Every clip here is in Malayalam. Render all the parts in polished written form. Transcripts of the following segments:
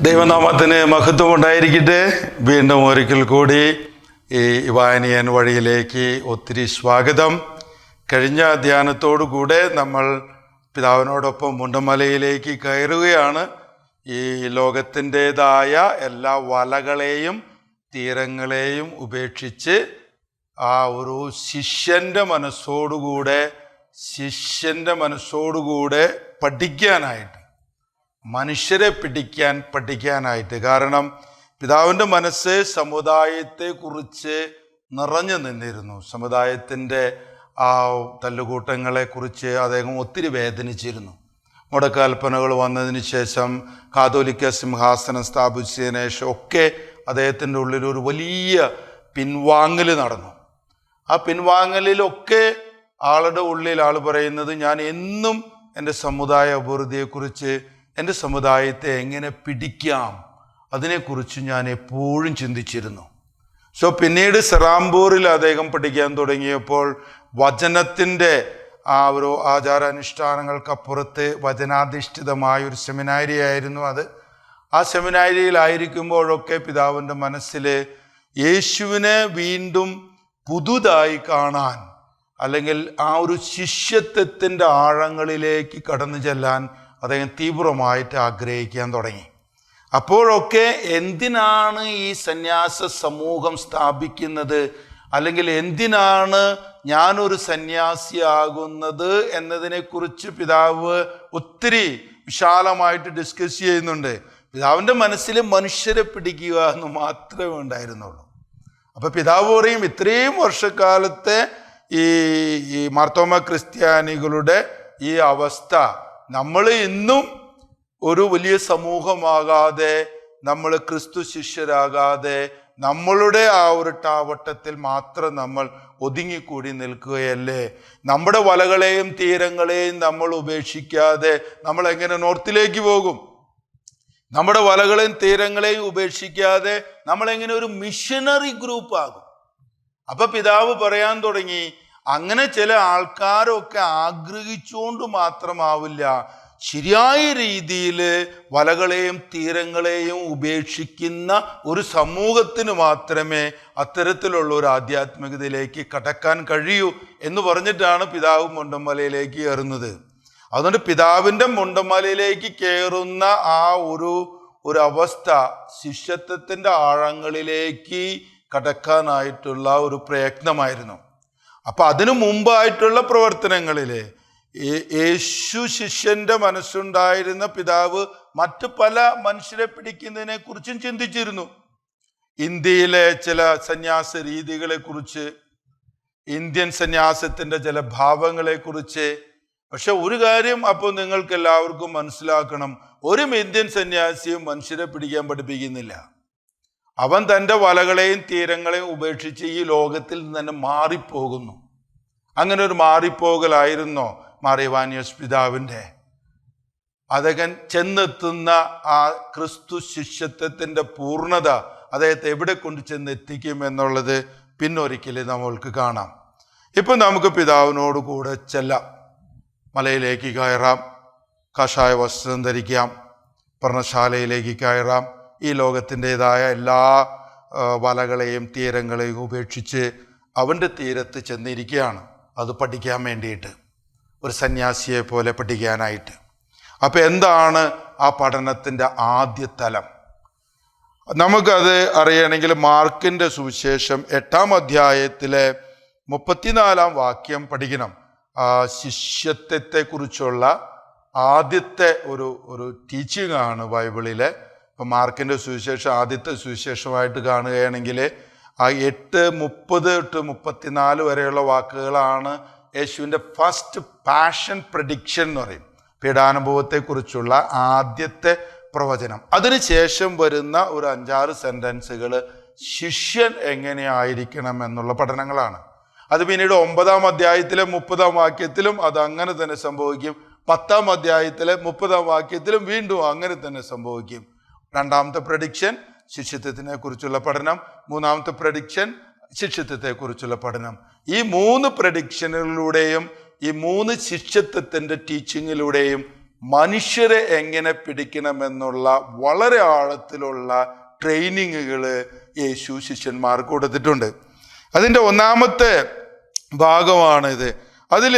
ദൈവനാമത്തിന് മഹത്വം ഉണ്ടായിരിക്കട്ടെ. വീണ്ടും ഒരിക്കൽ കൂടി ഈ വായനയൻ വഴിയിലേക്ക് ഒത്തിരി സ്വാഗതം. കഴിഞ്ഞ ധ്യാനത്തോടു കൂടെ നമ്മൾ പിതാവിനോടൊപ്പം മുണ്ടമലയിലേക്ക് കയറുകയാണ്. ഈ ലോകത്തിൻ്റെതായ എല്ലാ വലകളെയും തീരങ്ങളെയും ഉപേക്ഷിച്ച് ആ ഒരു ശിഷ്യൻ്റെ മനസ്സോടുകൂടെ പഠിക്കാനായിട്ട്, മനുഷ്യരെ പഠിക്കാനായിട്ട്. കാരണം പിതാവിൻ്റെ മനസ്സ് സമുദായത്തെക്കുറിച്ച് നിറഞ്ഞു നിന്നിരുന്നു. സമുദായത്തിൻ്റെ ആ തല്ലുകൂട്ടങ്ങളെക്കുറിച്ച് അദ്ദേഹം ഒത്തിരി വേദനിച്ചിരുന്നു. മുടക്കൽപ്പനകൾ വന്നതിന് ശേഷം, കാതോലിക്ക സിംഹാസനം സ്ഥാപിച്ചതിന് ശേഷം ഒക്കെ അദ്ദേഹത്തിൻ്റെ ഉള്ളിൽ ഒരു വലിയ പിൻവാങ്ങൽ നടന്നു. ആ പിൻവാങ്ങലിലൊക്കെ ആളുടെ ഉള്ളിൽ ആൾ പറയുന്നത്, ഞാൻ എന്നും എൻ്റെ സമുദായ അഭിവൃദ്ധിയെക്കുറിച്ച്, എൻ്റെ സമുദായത്തെ എങ്ങനെ പിടിക്കാം, അതിനെക്കുറിച്ച് ഞാൻ എപ്പോഴും ചിന്തിച്ചിരുന്നു. പിന്നീട് സെറാംപൂറിൽ അദ്ദേഹം പഠിക്കാൻ തുടങ്ങിയപ്പോൾ വചനത്തിൻ്റെ ആ ഒരു ആചാരാനുഷ്ഠാനങ്ങൾക്കപ്പുറത്ത് വചനാധിഷ്ഠിതമായൊരു സെമിനാരി ആയിരുന്നു അത്. ആ സെമിനാരിയിലായിരിക്കുമ്പോഴൊക്കെ പിതാവിൻ്റെ മനസ്സിൽ യേശുവിനെ വീണ്ടും പുതുതായി കാണാൻ, അല്ലെങ്കിൽ ആ ഒരു ശിഷ്യത്വത്തിൻ്റെ ആഴങ്ങളിലേക്ക് കടന്നു ചെല്ലാൻ അദ്ദേഹം തീവ്രമായിട്ട് ആഗ്രഹിക്കാൻ തുടങ്ങി. അപ്പോഴൊക്കെ എന്തിനാണ് ഈ സന്യാസ സമൂഹം സ്ഥാപിക്കുന്നത്, അല്ലെങ്കിൽ എന്തിനാണ് ഞാനൊരു സന്യാസിയാകുന്നത് എന്നതിനെക്കുറിച്ച് പിതാവ് ഒത്തിരി വിശാലമായിട്ട് ഡിസ്കസ് ചെയ്യുന്നുണ്ട്. പിതാവിൻ്റെ മനസ്സിൽ മനുഷ്യരെ പിടിക്കുക എന്ന് മാത്രമേ ഉണ്ടായിരുന്നുള്ളൂ. അപ്പം പിതാവ് പറയും, ഇത്രയും വർഷക്കാലത്തെ ഈ മാർത്തോമ ക്രിസ്ത്യാനികളുടെ ഈ അവസ്ഥ, നമ്മൾ ഇന്നും ഒരു വലിയ സമൂഹമാകാതെ, നമ്മൾ ക്രിസ്തു ശിഷ്യരാകാതെ, നമ്മളുടെ ആ ഒരു ടാവട്ടത്തിൽ മാത്രം നമ്മൾ ഒതുങ്ങിക്കൂടി നിൽക്കുകയല്ലേ. നമ്മുടെ വലകളെയും തീരങ്ങളെയും നമ്മൾ ഉപേക്ഷിക്കാതെ നമ്മൾ എങ്ങനെ നോർത്തിലേക്ക് പോകും? നമ്മുടെ വലകളെയും തീരങ്ങളെയും ഉപേക്ഷിക്കാതെ നമ്മളെങ്ങനെ ഒരു മിഷനറി ഗ്രൂപ്പ് ആകും? അപ്പൊ പിതാവ് പറയാൻ തുടങ്ങി, അങ്ങനെ ചില ആൾക്കാരൊക്കെ ആഗ്രഹിച്ചുകൊണ്ട് മാത്രമാവില്ല, ശരിയായ രീതിയിൽ വലകളെയും തീരങ്ങളെയും ഉപേക്ഷിക്കുന്ന ഒരു സമൂഹത്തിന് മാത്രമേ അത്തരത്തിലുള്ള ഒരു ആധ്യാത്മികതയിലേക്ക് കടക്കാൻ കഴിയൂ എന്ന് പറഞ്ഞിട്ടാണ് പിതാവ് മുണ്ടമലയിലേക്ക് കയറുന്നത്. അതുകൊണ്ട് പിതാവിൻ്റെ മുണ്ടമലയിലേക്ക് കയറുന്ന ആ ഒരു അവസ്ഥ ശിഷ്യത്വത്തിൻ്റെ ആഴങ്ങളിലേക്ക് കടക്കാനായിട്ടുള്ള ഒരു പ്രയത്നമായിരുന്നു. അപ്പം അതിനു മുമ്പായിട്ടുള്ള പ്രവർത്തനങ്ങളിൽ യേശു ശിഷ്യന്റെ മനസ്സുണ്ടായിരുന്ന പിതാവ് മറ്റു പല മനുഷ്യരെ പിടിക്കുന്നതിനെ കുറിച്ചും ചിന്തിച്ചിരുന്നു. ഇന്ത്യയിലെ ചില സന്യാസ രീതികളെ കുറിച്ച്, ഇന്ത്യൻ സന്യാസത്തിന്റെ ചില ഭാവങ്ങളെക്കുറിച്ച്. പക്ഷെ ഒരു കാര്യം അപ്പോൾ നിങ്ങൾക്ക് എല്ലാവർക്കും മനസ്സിലാക്കണം, ഒരു ഇന്ത്യൻ സന്യാസിയും മനുഷ്യരെ പിടിക്കാൻ പഠിപ്പിക്കുന്നില്ല. അവൻ തൻ്റെ വലകളെയും തീരങ്ങളെയും ഉപേക്ഷിച്ച് ഈ ലോകത്തിൽ നിന്ന് തന്നെ മാറിപ്പോകുന്നു. അങ്ങനെ ഒരു മാറിപ്പോകലായിരുന്നോ മാർ ഇവാനിയോസ് പിതാവിൻ്റെ? അദ്ദേഹം ചെന്നെത്തുന്ന ആ ക്രിസ്തു ശിഷ്യത്വത്തിൻ്റെ പൂർണ്ണത അദ്ദേഹത്തെ എവിടെ കൊണ്ട് ചെന്നെത്തിക്കും എന്നുള്ളത് പിന്നൊരിക്കൽ നമ്മൾക്ക് കാണാം. ഇപ്പം നമുക്ക് പിതാവിനോട് കൂടെ ചെല്ലാം, മലയിലേക്ക് കയറാം, കാഷായ വസ്ത്രം ധരിക്കാം, പർണശാലയിലേക്ക് കയറാം. ഈ ലോകത്തിൻ്റെതായ എല്ലാ വലകളെയും തീരങ്ങളെയും ഉപേക്ഷിച്ച് അവൻ്റെ തീരത്ത് ചെന്നിരിക്കുകയാണ്, അത് പഠിക്കാൻ വേണ്ടിയിട്ട്, ഒരു സന്യാസിയെ പോലെ പഠിക്കാനായിട്ട്. അപ്പം എന്താണ് ആ പഠനത്തിൻ്റെ ആദ്യ തലം? നമുക്കത് അറിയണമെങ്കിൽ മാർക്കിൻ്റെ സുവിശേഷം 8-ാം അധ്യായത്തിലെ 34-ാം വാക്യം പഠിക്കണം. ശിഷ്യത്വത്തെക്കുറിച്ചുള്ള ആദ്യത്തെ ഒരു ടീച്ചിങ് ആണ് ബൈബിളിലെ. ഇപ്പം മാർക്കിൻ്റെ സുവിശേഷം ആദ്യത്തെ സുവിശേഷമായിട്ട് കാണുകയാണെങ്കിൽ ആ 8:30-34 വരെയുള്ള വാക്കുകളാണ് യേശുവിൻ്റെ ഫസ്റ്റ് പാഷൻ പ്രഡിക്ഷൻ എന്ന് പറയും, പീഡാനുഭവത്തെക്കുറിച്ചുള്ള ആദ്യത്തെ പ്രവചനം. അതിനുശേഷം വരുന്ന ഒരു 5-6 സെൻറ്റൻസുകൾ ശിഷ്യൻ എങ്ങനെയായിരിക്കണം എന്നുള്ള പഠനങ്ങളാണ്. അത് പിന്നീട് 9-ാം അധ്യായത്തിലെ 30-ാം വാക്യത്തിലും അത് അങ്ങനെ തന്നെ സംഭവിക്കും. 10-ാം അധ്യായത്തിലെ 30-ാം വാക്യത്തിലും വീണ്ടും അങ്ങനെ തന്നെ സംഭവിക്കും. 2-ാമത്തെ പ്രഡിക്ഷൻ ശിഷ്യത്വത്തിനെ കുറിച്ചുള്ള പഠനം, 3-ാമത്തെ പ്രഡിക്ഷൻ ശിഷ്യത്വത്തെക്കുറിച്ചുള്ള പഠനം. ഈ 3 പ്രഡിക്ഷനുകളിലൂടെയും ഈ 3 ശിഷ്യത്വത്തിൻ്റെ ടീച്ചിങ്ങിലൂടെയും മനുഷ്യരെ എങ്ങനെ പിടിക്കണമെന്നുള്ള വളരെ ആഴത്തിലുള്ള ട്രെയിനിങ്ങുകൾ യേശു ശിഷ്യന്മാർക്ക് കൊടുത്തിട്ടുണ്ട്. അതിൻ്റെ ഒന്നാമത്തെ ഭാഗമാണിത്. അതിൽ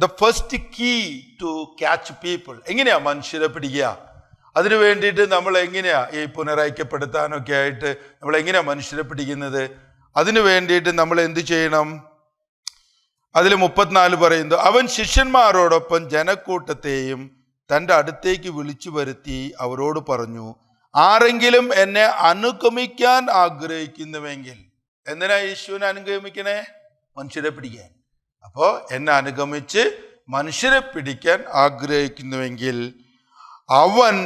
the first key to catch people, എങ്ങനെയാ മനുഷ്യരെ പിടിക്കുക, അതിനു വേണ്ടിയിട്ട് നമ്മൾ എങ്ങനെയാ ഈ പുനരൈക്യപ്പെടുത്താനൊക്കെ ആയിട്ട് നമ്മൾ എങ്ങനെയാ മനുഷ്യരെ പിടിക്കുന്നത്, അതിനു വേണ്ടിയിട്ട് നമ്മൾ എന്ത് ചെയ്യണം? അതിൽ 34 പറയുന്നു, അവൻ ശിഷ്യന്മാരോടൊപ്പം ജനക്കൂട്ടത്തെയും തൻ്റെ അടുത്തേക്ക് വിളിച്ചു വരുത്തി അവരോട് പറഞ്ഞു, ആരെങ്കിലും എന്നെ അനുഗമിക്കാൻ ആഗ്രഹിക്കുന്നുവെങ്കിൽ. എന്തിനാ യേശുവിനെ അനുഗമിക്കണേ? മനുഷ്യരെ പിടിക്കാൻ. അപ്പോൾ എന്നെ അനുഗമിച്ച് മനുഷ്യരെ പിടിക്കാൻ ആഗ്രഹിക്കുന്നുവെങ്കിൽ അവൻ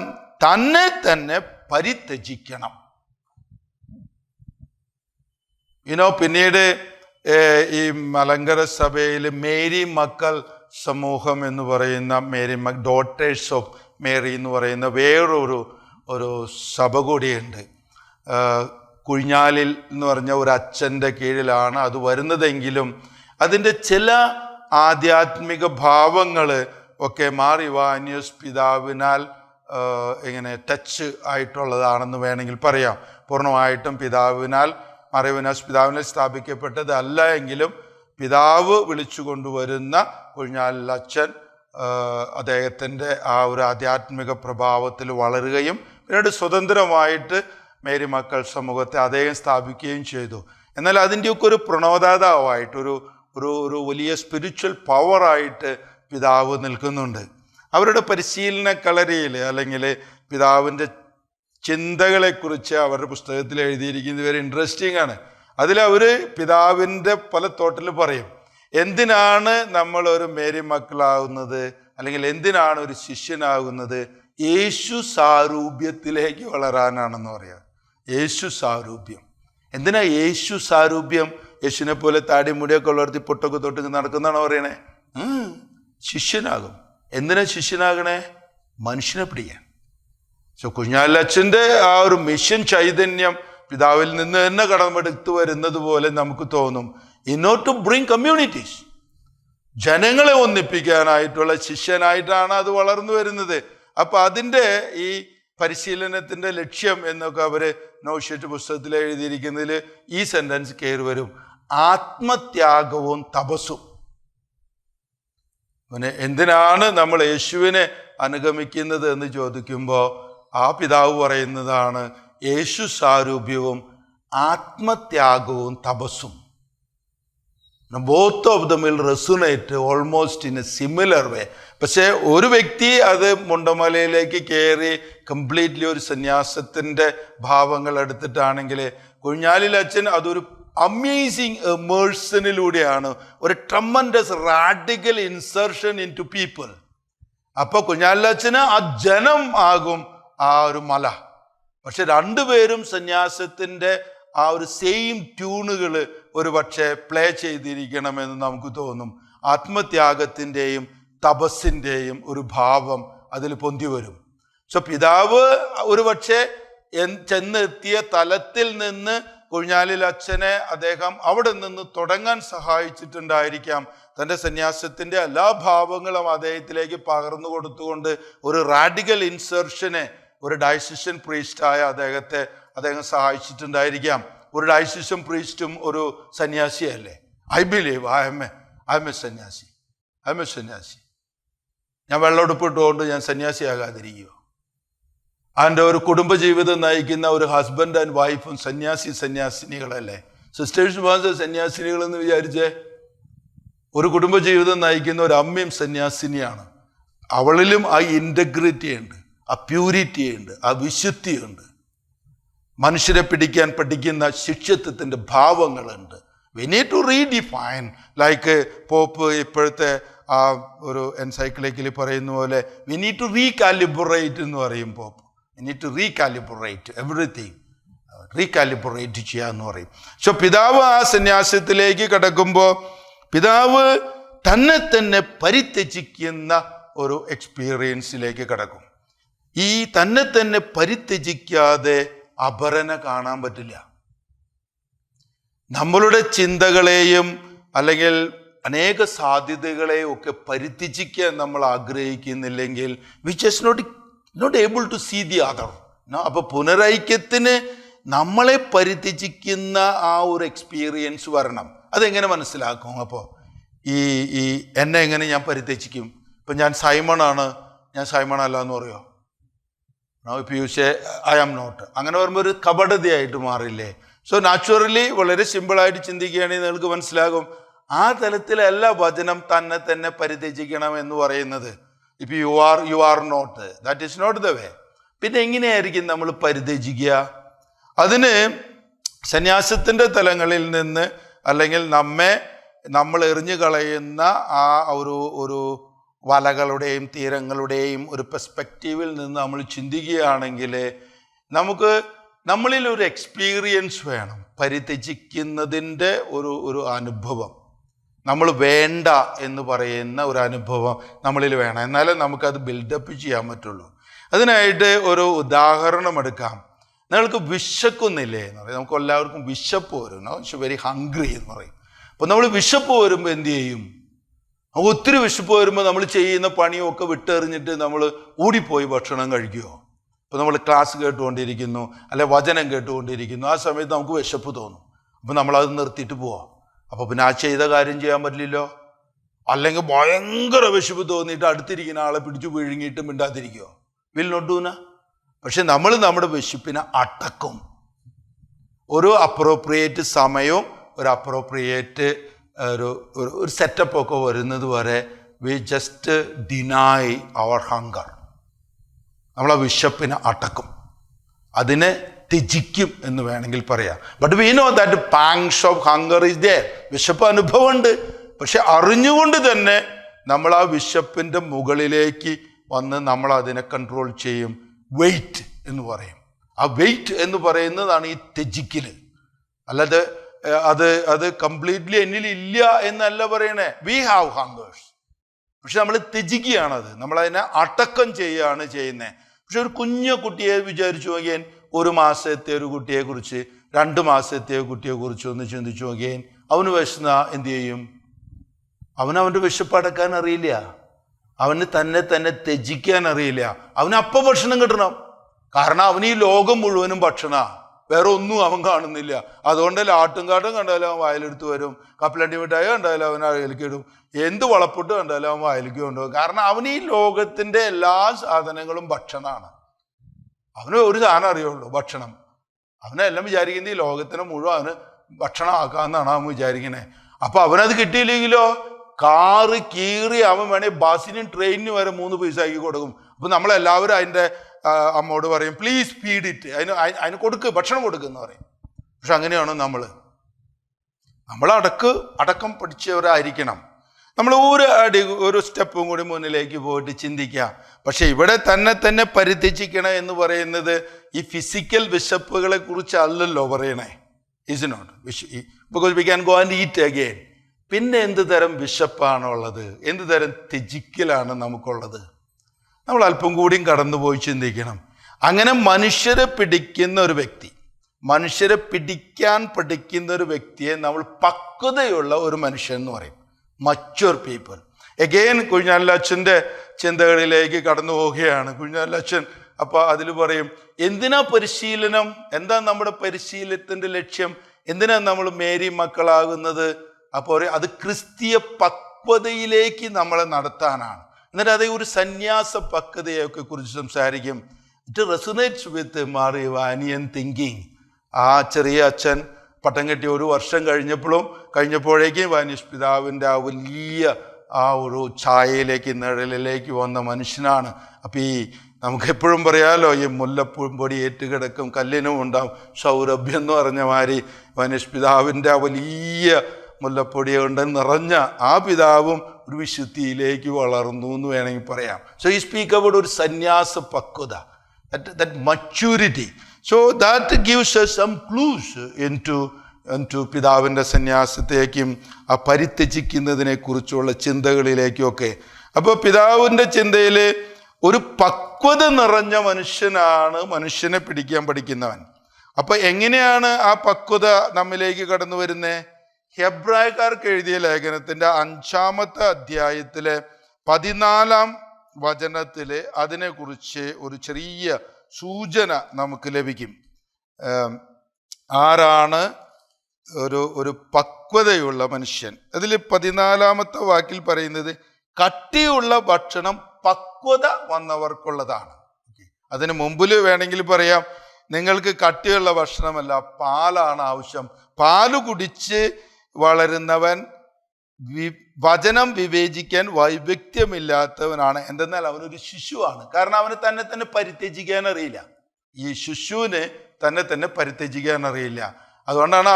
തന്നെ തന്നെ പരിത്യജിക്കണം. പിന്നീട് ഈ മലങ്കര സഭയിൽ മേരി മക്കൾ സമൂഹം എന്ന് പറയുന്ന ഡോട്ടേഴ്സ് ഓഫ് മേരി എന്ന് പറയുന്ന വേറൊരു സഭ കൂടിയുണ്ട്. കുഴിഞ്ഞാലിൽ എന്ന് പറഞ്ഞ ഒരു അച്ഛൻ്റെ കീഴിലാണ് അത് വരുന്നതെങ്കിലും അതിൻ്റെ ചില ആധ്യാത്മിക ഭാവങ്ങൾ ഒക്കെ മാർ ഇവാനിയോസ് പിതാവിനാൽ ഇങ്ങനെ ടച്ച് ആയിട്ടുള്ളതാണെന്ന് വേണമെങ്കിൽ പറയാം. പൂർണ്ണമായിട്ടും മാർ ഇവാനിയോസ് പിതാവിനാൽ സ്ഥാപിക്കപ്പെട്ടതല്ല എങ്കിലും പിതാവ് വിളിച്ചു കൊണ്ടുവരുന്ന കുഴിഞ്ഞാലിൽ അച്ഛൻ അദ്ദേഹത്തിൻ്റെ ആ ഒരു ആധ്യാത്മിക പ്രഭാവത്തിൽ വളരുകയും പിന്നീട് സ്വതന്ത്രമായിട്ട് മേരി മക്കൾ സമൂഹത്തെ അദ്ദേഹം സ്ഥാപിക്കുകയും ചെയ്തു. എന്നാൽ അതിൻ്റെയൊക്കെ ഒരു പ്രണോദാതാവായിട്ട് ഒരു വലിയ സ്പിരിച്വൽ പവറായിട്ട് പിതാവ് നിൽക്കുന്നുണ്ട്. അവരുടെ പരിശീലന കളരിയിൽ അല്ലെങ്കിൽ പിതാവിൻ്റെ ചിന്തകളെക്കുറിച്ച് അവരുടെ പുസ്തകത്തിൽ എഴുതിയിരിക്കുന്നത് very ഇൻട്രസ്റ്റിംഗ് ആണ്. അതിലവർ പിതാവിൻ്റെ പല തോട്ടിൽ പറയും, എന്തിനാണ് നമ്മൾ ഒരു മേരി മക്കളാകുന്നത് അല്ലെങ്കിൽ എന്തിനാണ് ഒരു ശിഷ്യനാകുന്നത്? യേശു സാരൂപ്യത്തിലേക്ക് വളരാനാണെന്ന് പറയാം. യേശു സാരൂപ്യം. എന്തിനാ യേശു സാരൂപ്യം? യേശുവിനെ പോലെ താടി മുടിയൊക്കെ വളർത്തി പൊട്ടൊക്കെ തൊട്ട് നടക്കുന്നതാണോ പറയണേ? ശിഷ്യനാകും. എന്തിനാ ശിഷ്യനാകണേ? മനുഷ്യനെ പിടിക്കാൻ. കുഞ്ഞാലച്ഛൻ്റെ ആ ഒരു മിഷൻ ചൈതന്യം പിതാവിൽ നിന്ന് തന്നെ കടമെടുത്തു വരുന്നത് പോലെ നമുക്ക് തോന്നും. In order to bring communities, ജനങ്ങളെ ഒന്നിപ്പിക്കാനായിട്ടുള്ള ശിഷ്യനായിട്ടാണ് അത് വളർന്നു വരുന്നത്. അപ്പൊ അതിൻ്റെ ഈ പരിശീലനത്തിൻ്റെ ലക്ഷ്യം എന്നൊക്കെ അവർ നൗഷത്ത് പുസ്തകത്തിൽ എഴുതിയിരിക്കുന്നതിൽ ഈ സെന്റൻസ് കയറി വരും, ആത്മത്യാഗവും തപസ്സും. പിന്നെ എന്തിനാണ് നമ്മൾ യേശുവിനെ അനുഗമിക്കുന്നത് എന്ന് ചോദിക്കുമ്പോൾ ആ പിതാവ് പറയുന്നതാണ് യേശു സാരൂപ്യവും ആത്മത്യാഗവും തപസ്സും. Both of them will resonate almost in a similar way. പക്ഷേ ഒരു വ്യക്തി അത് മുണ്ടമലയിലേക്ക് കയറി കംപ്ലീറ്റ്ലി ഒരു സന്യാസത്തിൻ്റെ ഭാവങ്ങൾ എടുത്തിട്ടാണെങ്കിൽ കുഴിഞ്ഞാലിൽ അച്ഛൻ അതൊരു അമേസിങ് എമേഴ്സണിലൂടെയാണ്, ഒരു tremendous radical insertion into people. അപ്പോൾ കുഞ്ഞാലച്ഛന് ആ ജനം ആകും ആ ഒരു മല. പക്ഷെ രണ്ടുപേരും സന്യാസത്തിൻ്റെ ആ ഒരു സെയിം ട്യൂണുകൾ ഒരു പക്ഷേ പ്ലേ ചെയ്തിരിക്കണമെന്ന് നമുക്ക് തോന്നും. ആത്മത്യാഗത്തിൻ്റെയും തപസ്സിൻ്റെയും ഒരു ഭാവം അതിൽ പൊന്തി വരും. പിതാവ് ഒരു പക്ഷേ ചെന്നെത്തിയ തലത്തിൽ നിന്ന് കുഴിഞ്ഞാലിൽ അച്ഛനെ അദ്ദേഹം അവിടെ നിന്ന് തുടങ്ങാൻ സഹായിച്ചിട്ടുണ്ടായിരിക്കാം. തൻ്റെ സന്യാസത്തിൻ്റെ എല്ലാ ഭാവങ്ങളും അദ്ദേഹത്തിലേക്ക് പകർന്നു കൊടുത്തുകൊണ്ട് ഒരു റാഡിക്കൽ ഇൻസർഷനെ ഒരു ഡയസിഷൻ പ്രീസ്റ്റായ അദ്ദേഹം സഹായിച്ചിട്ടുണ്ടായിരിക്കാം. ഒരു ഡയസിഷൻ പ്രീസ്റ്റും ഒരു സന്യാസിയല്ലേ? I believe I am a സന്യാസി. ഞാൻ വെള്ളമെടുപ്പിട്ടുകൊണ്ട് ഞാൻ സന്യാസിയാകാതിരിക്കുമോ? അതിൻ്റെ ഒരു കുടുംബജീവിതം നയിക്കുന്ന ഒരു ഹസ്ബൻഡ് ആൻഡ് വൈഫും സന്യാസിനികളല്ലേ? സിസ്റ്റേഴ്സ് മാത്രം സന്യാസിനികളെന്ന് വിചാരിച്ചേ? ഒരു കുടുംബജീവിതം നയിക്കുന്ന ഒരു അമ്മയും സന്യാസിനിയാണ്. അവളിലും ആ ഇൻറ്റഗ്രിറ്റി ഉണ്ട്, ആ പ്യൂരിറ്റി ഉണ്ട്, ആ വിശുദ്ധിയുണ്ട്. മനുഷ്യരെ പിടിക്കാൻ പഠിക്കുന്ന ശിഷ്യത്വത്തിൻ്റെ ഭാവങ്ങളുണ്ട്. We need to redefine, like pope ഇപ്പോഴത്തെ ആ ഒരു എൻസൈക്ലോപ്പീഡിയയിൽ പറയുന്ന പോലെ വി നീഡ് ടു റീകാലിബ്രേറ്റ് എന്ന് പറയും Pope. We need to recalibrate everything, recalibrate ചെയ്യുക എന്ന് പറയും. പിതാവ് ആ സന്യാസത്തിലേക്ക് കടക്കുമ്പോൾ പിതാവ് തന്നെ പരിത്യജിക്കുന്ന ഒരു എക്സ്പീരിയൻസിലേക്ക് കടക്കും. ഈ തന്നെ പരിത്യജിക്കാതെ അപരനെ കാണാൻ പറ്റില്ല. നമ്മളുടെ ചിന്തകളെയും അല്ലെങ്കിൽ അനേക സാധ്യതകളെയൊക്കെ പരിത്യജിക്കാൻ നമ്മൾ ആഗ്രഹിക്കുന്നില്ലെങ്കിൽ which is not able to see the other. അപ്പോൾ പുനരൈക്യത്തിന് നമ്മളെ പരിത്യജിക്കുന്ന ആ ഒരു എക്സ്പീരിയൻസ് വരണം. അതെങ്ങനെ മനസ്സിലാക്കും? അപ്പോൾ ഈ എന്നെ എങ്ങനെ ഞാൻ പരിത്യജിക്കും? ഇപ്പം ഞാൻ സൈമണാണ്, ഞാൻ സൈമൺ അല്ല എന്ന് പറയുമോ? ഇപ്പം you say I am not, അങ്ങനെ പറയുമ്പോൾ ഒരു കപടതയായിട്ട് മാറില്ലേ? സോ നാച്ചുറലി വളരെ സിമ്പിളായിട്ട് ചിന്തിക്കുകയാണെങ്കിൽ നിങ്ങൾക്ക് മനസ്സിലാകും, ആ തലത്തിലല്ല വചനം തന്നെ പരിത്യജിക്കണം എന്ന് പറയുന്നത്. ഇപ്പം you are not, that is not the way. പിന്നെ എങ്ങനെയായിരിക്കും നമ്മൾ പരിത്യജിക്കുക? അതിന് സന്യാസത്തിൻ്റെ തലങ്ങളിൽ നിന്ന്, അല്ലെങ്കിൽ നമ്മൾ എറിഞ്ഞു കളയുന്ന ആ ഒരു വലകളുടെയും തീരങ്ങളുടെയും ഒരു പെർസ്പെക്റ്റീവിൽ നിന്ന് നമ്മൾ ചിന്തിക്കുകയാണെങ്കിൽ നമ്മളിൽ ഒരു എക്സ്പീരിയൻസ് വേണം. പരിത്യജിക്കുന്നതിൻ്റെ ഒരു അനുഭവം, നമ്മൾ വേണ്ട എന്ന് പറയുന്ന ഒരു അനുഭവം നമ്മളിൽ വേണം. എന്നാലേ നമുക്കത് ബിൽഡപ്പ് ചെയ്യാൻ പറ്റുള്ളൂ. അതിനായിട്ട് ഒരു ഉദാഹരണം എടുക്കാം. നിങ്ങൾക്ക് വിശക്കുന്നില്ലേ എന്ന് പറയും. നമുക്ക് എല്ലാവർക്കും വിശപ്പ് വരും, വെരി ഹംഗ്രി എന്ന് പറയും. അപ്പോൾ നമ്മൾ വിശപ്പ് വരുമ്പോൾ എന്തു ചെയ്യും? ഒത്തിരി വിശപ്പ് വരുമ്പോൾ നമ്മൾ ചെയ്യുന്ന പണിയൊക്കെ വിട്ടെറിഞ്ഞിട്ട് നമ്മൾ ഓടിപ്പോയി ഭക്ഷണം കഴിക്കുമോ? ഇപ്പോൾ നമ്മൾ ക്ലാസ് കേട്ടുകൊണ്ടിരിക്കുന്നു, അല്ലെ വചനം കേട്ടുകൊണ്ടിരിക്കുന്നു, ആ സമയത്ത് നമുക്ക് വിശപ്പ് തോന്നും. അപ്പോൾ നമ്മളത് നിർത്തിയിട്ട് പോവാം. അപ്പോൾ പിന്നെ ആ ചെയ്ത കാര്യം ചെയ്യാൻ പറ്റില്ലല്ലോ. അല്ലെങ്കിൽ ഭയങ്കര വിശപ്പ് തോന്നിയിട്ട് അടുത്തിരിക്കുന്ന ആളെ പിടിച്ചു വിഴുങ്ങിയിട്ട് മിണ്ടാതിരിക്കുമോ? Will not ഡൂന. പക്ഷെ നമ്മൾ നമ്മുടെ വിശപ്പിനെ അടക്കും. ഒരു അപ്രോപ്രിയേറ്റ് സമയവും ഒരു അപ്രോപ്രിയേറ്റ് ഒരു സെറ്റപ്പൊക്കെ വരുന്നത് വരെ we just deny our hunger. നമ്മളെ വിശപ്പിനെ അടക്കും, അതിനെ ത്യജിക്കും എന്ന് വേണമെങ്കിൽ പറയാം. But we know that pangs of hunger is there. വിശപ്പ് അനുഭവമുണ്ട്, പക്ഷെ അറിഞ്ഞുകൊണ്ട് തന്നെ നമ്മൾ ആ വിശപ്പിൻ്റെ മുകളിലേക്ക് വന്ന് നമ്മൾ അതിനെ കൺട്രോൾ ചെയ്യും. വെയിറ്റ് എന്ന് പറയും. ആ വെയിറ്റ് എന്ന് പറയുന്നതാണ് ഈ ത്യജിക്കൽ. അല്ലാതെ അത് കംപ്ലീറ്റ്ലി എന്നിൽ ഇല്ല എന്നല്ല പറയണേ. വി ഹാവ് ഹങ്കേഴ്സ്, പക്ഷെ നമ്മൾ ത്യജിക്കുകയാണത്, നമ്മളതിനെ അടക്കം ചെയ്യുകയാണ് ചെയ്യുന്നത്. പക്ഷെ ഒരു കുഞ്ഞു കുട്ടിയെ വിചാരിച്ചു നോക്കിയാൽ, 1 മാസത്തെ ഒരു കുട്ടിയെക്കുറിച്ച്, 2 മാസത്തെ കുട്ടിയെക്കുറിച്ച് ഒന്ന് ചിന്തിച്ചു നോക്കിയാൽ, അവന് വിശന്ന എന്തു ചെയ്യും? അവൻ്റെ വിശപ്പ് അടക്കാൻ അറിയില്ല, അവന് തന്നെ ത്യജിക്കാൻ അറിയില്ല. അവന് അപ്പം ഭക്ഷണം കിട്ടണം. കാരണം അവന് ഈ ലോകം മുഴുവനും ഭക്ഷണമാണ്, വേറെ ഒന്നും അവൻ കാണുന്നില്ല. അതുകൊണ്ടല്ല ആട്ടുംകാട്ടം കണ്ടാലും അവൻ വായിലെടുത്ത് വരും, കപ്പലണ്ടി മിഠായി കണ്ടാലും അവൻ അയലേക്ക് ഇടും, എന്ത് വളപ്പൊട്ട് കണ്ടാലും അവൻ വായിലേക്ക് കൊണ്ടുപോകും. കാരണം അവന് ഈ ലോകത്തിൻ്റെ എല്ലാ സാധനങ്ങളും ഭക്ഷണമാണ്. അവന് ഒരു സാധനം അറിയുള്ളൂ, ഭക്ഷണം. അവനെല്ലാം വിചാരിക്കുന്നത് ഈ ലോകത്തിനെ മുഴുവൻ അവന് ഭക്ഷണമാക്കാമെന്നാണ് അവൻ വിചാരിക്കുന്നത്. അപ്പോൾ അവനത് കിട്ടിയില്ലെങ്കിലോ കാറ് കീറി അവൻ വേണമെങ്കിൽ ബസ്സിനും ട്രെയിനിന് വരെ 3 പൈസ കൊടുക്കും. അപ്പോൾ നമ്മളെല്ലാവരും അതിൻ്റെ അമ്മോട് പറയും, പ്ലീസ് ഫീഡ് ഇറ്റ്, അതിന് ഭക്ഷണം കൊടുക്കുമെന്ന് പറയും. പക്ഷെ അങ്ങനെയാണോ നമ്മൾ അടക്കം പഠിച്ചവരായിരിക്കണം. നമ്മൾ ഒരു സ്റ്റെപ്പും കൂടി മുന്നിലേക്ക് പോയിട്ട് ചിന്തിക്കുക. പക്ഷെ ഇവിടെ തന്നെ പരിത്യജിക്കണം എന്ന് പറയുന്നത് ഈ ഫിസിക്കൽ വിശപ്പുകളെ കുറിച്ചല്ലല്ലോ പറയണേ. Is not because we can go and eat again. പിന്നെ എന്ത് തരം വിശപ്പാണുള്ളത്? എന്ത് തരം ത്യജിക്കലാണ് നമുക്കുള്ളത്? നമ്മൾ അല്പം കൂടിയും കടന്നുപോയി ചിന്തിക്കണം. അങ്ങനെ മനുഷ്യരെ പിടിക്കുന്ന ഒരു വ്യക്തി, മനുഷ്യരെ പിടിക്കാൻ പഠിക്കുന്ന ഒരു വ്യക്തിയെ നമ്മൾ പക്വതയുള്ള ഒരു മനുഷ്യൻ എന്ന് പറയും. Mature people. എഗെയിൻ കുഞ്ഞാലച്ഛൻ്റെ ചിന്തകളിലേക്ക് കടന്നു പോവുകയാണ് കുഞ്ഞാലച്ഛൻ. അപ്പോൾ അതിൽ പറയും, എന്തിനാ പരിശീലനം? എന്താ നമ്മുടെ പരിശീലനത്തിൻ്റെ ലക്ഷ്യം? എന്തിനാ നമ്മൾ മേരി മക്കളാകുന്നത്? അപ്പോൾ അത് ക്രിസ്തീയ പക്വതയിലേക്ക് നമ്മളെ നടത്താനാണ്. എന്നിട്ട് അതേ ഒരു സന്യാസ പക്വതയൊക്കെ കുറിച്ച് സംസാരിക്കും. It resonates with Marivanian thinking. ആ ചെറിയ അച്ഛൻ പട്ടം കെട്ടി 1 വർഷം കഴിഞ്ഞപ്പോഴേക്കും വാനീഷ് പിതാവിൻ്റെ ആ വലിയ ആ ഒരു ഛായയിലേക്ക്, നിഴലിലേക്ക് വന്ന മനുഷ്യനാണ്. അപ്പം നമുക്കെപ്പോഴും പറയാമല്ലോ, ഈ മുല്ലപ്പൊടി ഏറ്റുകിടക്കും കല്ലിനും ഉണ്ടാവും സൗരഭ്യം എന്ന് പറഞ്ഞ മാതിരി വാനീഷ് പിതാവിൻ്റെ ആ വലിയ മുല്ലപ്പൊടി കൊണ്ട് നിറഞ്ഞ ആ പിതാവും ഒരു വിശുദ്ധിയിലേക്ക് വളർന്നു എന്ന് വേണമെങ്കിൽ പറയാം. സോ ഈ സ്പീക്ക് അബൌട്ട് ഒരു സന്യാസ പക്വത, that maturity. So that gives us some clues into പിതാവിൻ്റെ സന്യാസത്തേക്കും ആ പരിത്യജിക്കുന്നതിനെ കുറിച്ചുള്ള ചിന്തകളിലേക്കൊക്കെ. അപ്പോൾ പിതാവിൻ്റെ ചിന്തയിൽ ഒരു പക്വത നിറഞ്ഞ മനുഷ്യനാണ് മനുഷ്യനെ പിടിക്കാൻ പഠിക്കുന്നവൻ. അപ്പോൾ എങ്ങനെയാണ് ആ പക്വത നമ്മിലേക്ക് കടന്നു വരുന്നത്? ഹെബ്രായക്കാർക്ക് എഴുതിയ ലേഖനത്തിന്റെ 5-ാമത്തെ അധ്യായത്തിലെ 14-ാം വചനത്തില് അതിനെക്കുറിച്ച് ഒരു ചെറിയ സൂചന നമുക്ക് ലഭിക്കും. ആരാണ് ഒരു പക്വതയുള്ള മനുഷ്യൻ? അതിൽ 14-ാമത്തെ വാക്കിൽ പറയുന്നത് കട്ടിയുള്ള ഭക്ഷണം പക്വത വന്നവർക്കുള്ളതാണ്. അതിന് മുമ്പിൽ വേണമെങ്കിൽ പറയാം, നിങ്ങൾക്ക് കട്ടിയുള്ള ഭക്ഷണമല്ല, പാലാണ് ആവശ്യം. പാല് കുടിച്ച് വളരുന്നവൻ വചനം വിവേചിക്കാൻ വൈദഗ്ധ്യമില്ലാത്തവനാണ്. എന്തെന്നാൽ അവനൊരു ശിശുവാണ്. കാരണം അവന് തന്നെ പരിത്യജിക്കാൻ അറിയില്ല. ഈ ശിശുവിന് തന്നെ പരിത്യജിക്കാൻ അറിയില്ല. അതുകൊണ്ടാണ്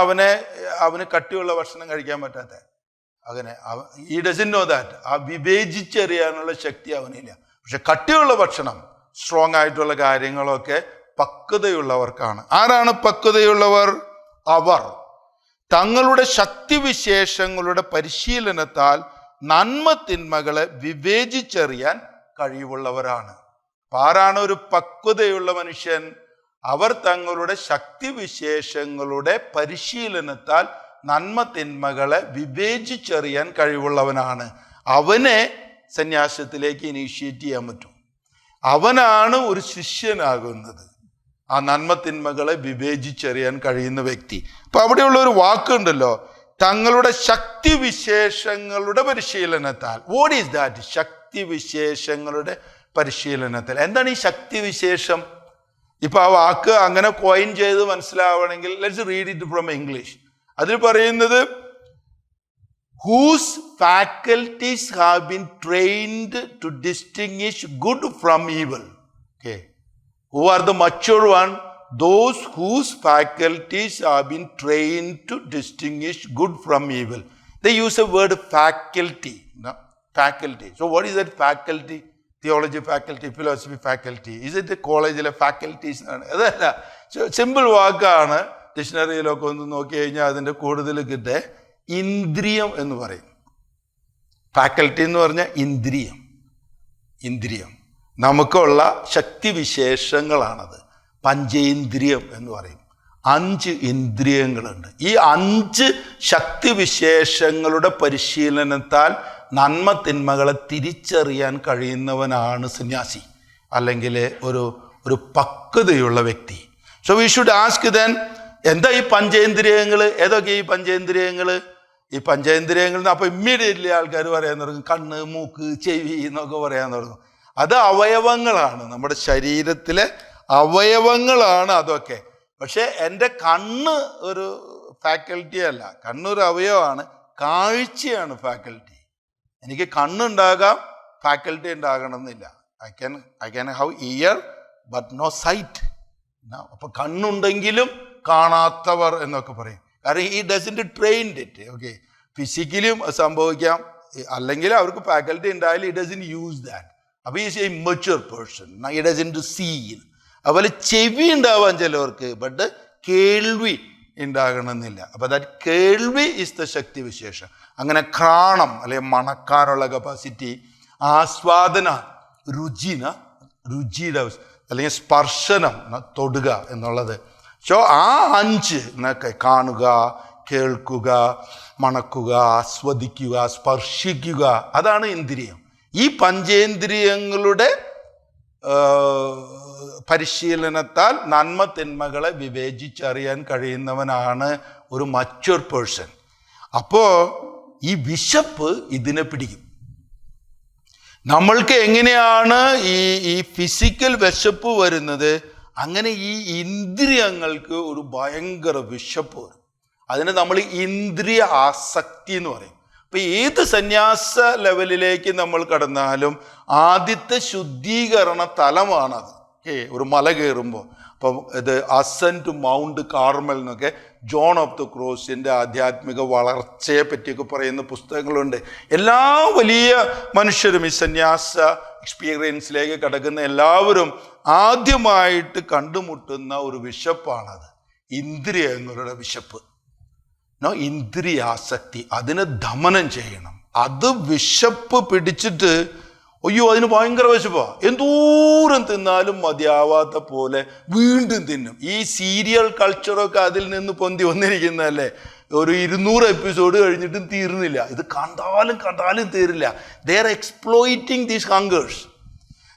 അവന് കട്ടിയുള്ള ഭക്ഷണം കഴിക്കാൻ പറ്റാത്തത്. അങ്ങനെ ഈ ഡസൻ നോ ദാറ്റ്. ആ വിവേചിച്ചറിയാനുള്ള ശക്തി അവനില്ല. പക്ഷെ കട്ടിയുള്ള ഭക്ഷണം, സ്ട്രോങ് ആയിട്ടുള്ള കാര്യങ്ങളൊക്കെ പക്വതയുള്ളവർക്കാണ്. ആരാണ് പക്വതയുള്ളവർ? അവർ തങ്ങളുടെ ശക്തിവിശേഷങ്ങളുടെ പരിശീലനത്താൽ നന്മ തിന്മകളെ വിവേചിച്ചറിയാൻ കഴിവുള്ളവരാണ്. ആരാണ് ഒരു പക്വതയുള്ള മനുഷ്യൻ? അവർ തങ്ങളുടെ ശക്തിവിശേഷങ്ങളുടെ പരിശീലനത്താൽ നന്മ തിന്മകളെ വിവേചിച്ചറിയാൻ കഴിവുള്ളവനാണ്. അവനെ സന്യാസത്തിലേക്ക് ഇനീഷ്യേറ്റ് ചെയ്യാൻ പറ്റും. അവനാണ് ഒരു ശിഷ്യനാകുന്നത്, ആ നന്മ തിന്മകളെ വിവേചിച്ചറിയാൻ കഴിയുന്ന വ്യക്തി. അപ്പൊ അവിടെയുള്ള ഒരു വാക്കുണ്ടല്ലോ, തങ്ങളുടെ ശക്തിവിശേഷങ്ങളുടെ പരിശീലനത്താൽ. What is that? ശക്തിവിശേഷങ്ങളുടെ പരിശീലനത്താൽ. എന്താണ് ഈ ശക്തിവിശേഷം? ഇപ്പൊ ആ വാക്ക് അങ്ങനെ കോയിൻ ചെയ്ത് മനസ്സിലാവണമെങ്കിൽ let's read it from English. അതിൽ പറയുന്നത് whose faculties have been trained to distinguish good from evil. Okay. Who are the mature one? Those whose faculties have been trained to distinguish good from evil. They use a word faculty. No? Faculty. So what is that faculty? Theology faculty, philosophy faculty. Is it the college faculties? അതല്ല, സിമ്പിൾ വാക്കാണ്. ഡിക്ഷണറിയിലൊക്കെ ഒന്ന് നോക്കി കഴിഞ്ഞാൽ അതിൻ്റെ കൂടുതൽ കിട്ടേ ഇന്ദ്രിയം എന്ന് പറയും. ഫാക്കൽറ്റി എന്ന് പറഞ്ഞാൽ ഇന്ദ്രിയം നമുക്കുള്ള ശക്തിവിശേഷങ്ങളാണത്. പഞ്ചേന്ദ്രിയം എന്ന് പറയും. 5 ഇന്ദ്രിയങ്ങളുണ്ട്. ഈ 5 ശക്തിവിശേഷങ്ങളുടെ പരിശീലനത്താൽ നന്മ തിന്മകളെ തിരിച്ചറിയാൻ കഴിയുന്നവനാണ് സന്യാസി, അല്ലെങ്കിൽ ഒരു പക്വതയുള്ള വ്യക്തി. So we should ask then, എന്താ ഈ പഞ്ചേന്ദ്രിയങ്ങൾ? ഏതൊക്കെ ഈ പഞ്ചേന്ദ്രിയങ്ങൾ? ഈ പഞ്ചേന്ദ്രിയങ്ങൾ അപ്പൊ ഇമ്മീഡിയറ്റ്ലി ആൾക്കാർ പറയാൻ തുടങ്ങും കണ്ണ്, മൂക്ക്, ചെവി എന്നൊക്കെ പറയാൻ തുടങ്ങും. അത് അവയവങ്ങളാണ്, നമ്മുടെ ശരീരത്തിലെ അവയവങ്ങളാണ് അതൊക്കെ. പക്ഷെ എൻ്റെ കണ്ണ് ഒരു ഫാക്കൽറ്റി അല്ല, കണ്ണൊരു അവയവമാണ്. കാഴ്ചയാണ് ഫാക്കൽറ്റി. എനിക്ക് കണ്ണുണ്ടാകാം, ഫാക്കൽറ്റി ഉണ്ടാകണമെന്നില്ല. I can have ear but no sight. അപ്പൊ കണ്ണുണ്ടെങ്കിലും കാണാത്തവർ എന്നൊക്കെ പറയും. കാരണം ഈ ഡസൻറ്റ് ട്രെയിൻഡ് ഇറ്റ്. ഓക്കെ, ഫിസിക്കലിയും സംഭവിക്കാം, അല്ലെങ്കിൽ അവർക്ക് ഫാക്കൽറ്റി ഉണ്ടായാലും ഇറ്റ് ഡസൻറ്റ് യൂസ് ദാറ്റ്. അപ്പോൾ is a immature person, it doesn't see. അതുപോലെ ചെവി ഉണ്ടാവാൻ ചിലവർക്ക്, ബട്ട് കേൾവി ഉണ്ടാകണമെന്നില്ല. അപ്പോൾ ദാറ്റ് കേൾവി ഇസ് ദ ശക്തി വിശേഷം. അങ്ങനെ അല്ലെങ്കിൽ മണക്കാനുള്ള കപ്പാസിറ്റി, ആസ്വാദന, രുചിയുടെ അല്ലെങ്കിൽ സ്പർശനം, തൊടുക എന്നുള്ളത്. സോ ആ 5 എന്നൊക്കെ കാണുക, കേൾക്കുക, മണക്കുക, ആസ്വദിക്കുക, സ്പർശിക്കുക, അതാണ് ഇന്ദ്രിയം. ഈ പഞ്ചേന്ദ്രിയങ്ങളുടെ പരിശീലനത്താൽ നന്മ തിന്മകളെ വിവേചിച്ചറിയാൻ കഴിയുന്നവനാണ് ഒരു മച്വർ പേഴ്സൺ. അപ്പോൾ ഈ വിശപ്പ് ഇതിനെ പിടിക്കും. നമ്മൾക്ക് എങ്ങനെയാണ് ഈ ഫിസിക്കൽ വിശപ്പ് വരുന്നത്, അങ്ങനെ ഈ ഇന്ദ്രിയങ്ങൾക്ക് ഒരു ഭയങ്കര വിശപ്പ് വരും. അതിന് നമ്മൾ ഇന്ദ്രിയ ആസക്തി എന്ന് പറയും. അപ്പം ഏത് സന്യാസ ലെവലിലേക്ക് നമ്മൾ കടന്നാലും ആദ്യത്തെ ശുദ്ധീകരണ തലമാണത്. ഒരു മല കയറുമ്പോൾ, അപ്പം ഇത് അസെൻഡ് ടു മൗണ്ട് കാർമൽ എന്നൊക്കെ ജോൺ ഓഫ് ദ ക്രോസിൻ്റെ ആധ്യാത്മിക വളർച്ചയെ പറ്റിയൊക്കെ പറയുന്ന പുസ്തകങ്ങളുണ്ട്. എല്ലാ വലിയ മനുഷ്യരും ഈ സന്യാസ എക്സ്പീരിയൻസിലേക്ക് കടക്കുന്ന എല്ലാവരും ആദ്യമായിട്ട് കണ്ടുമുട്ടുന്ന ഒരു വിശപ്പാണത്, ഇന്ദ്രിയങ്ങളുടെ വിശപ്പ്. ഇന്ദ്രിയാസക്തി, അതിനെ ദമനം ചെയ്യണം. അത് വിശപ്പ് പിടിച്ചിട്ട് അയ്യോ അതിന് ഭയങ്കര വിശപ്പാണ്, എന്തോരം തിന്നാലും മതിയാവാത്ത പോലെ വീണ്ടും തിന്നും. ഈ സീരിയൽ കൾച്ചറൊക്കെ അതിൽ നിന്ന് പൊന്തി വന്നിരിക്കുന്നതല്ലേ. ഒരു 200 എപ്പിസോഡ് കഴിഞ്ഞിട്ടും തീർന്നില്ല. ഇത് കണ്ടാലും തീരില്ല. They are exploiting these hungers.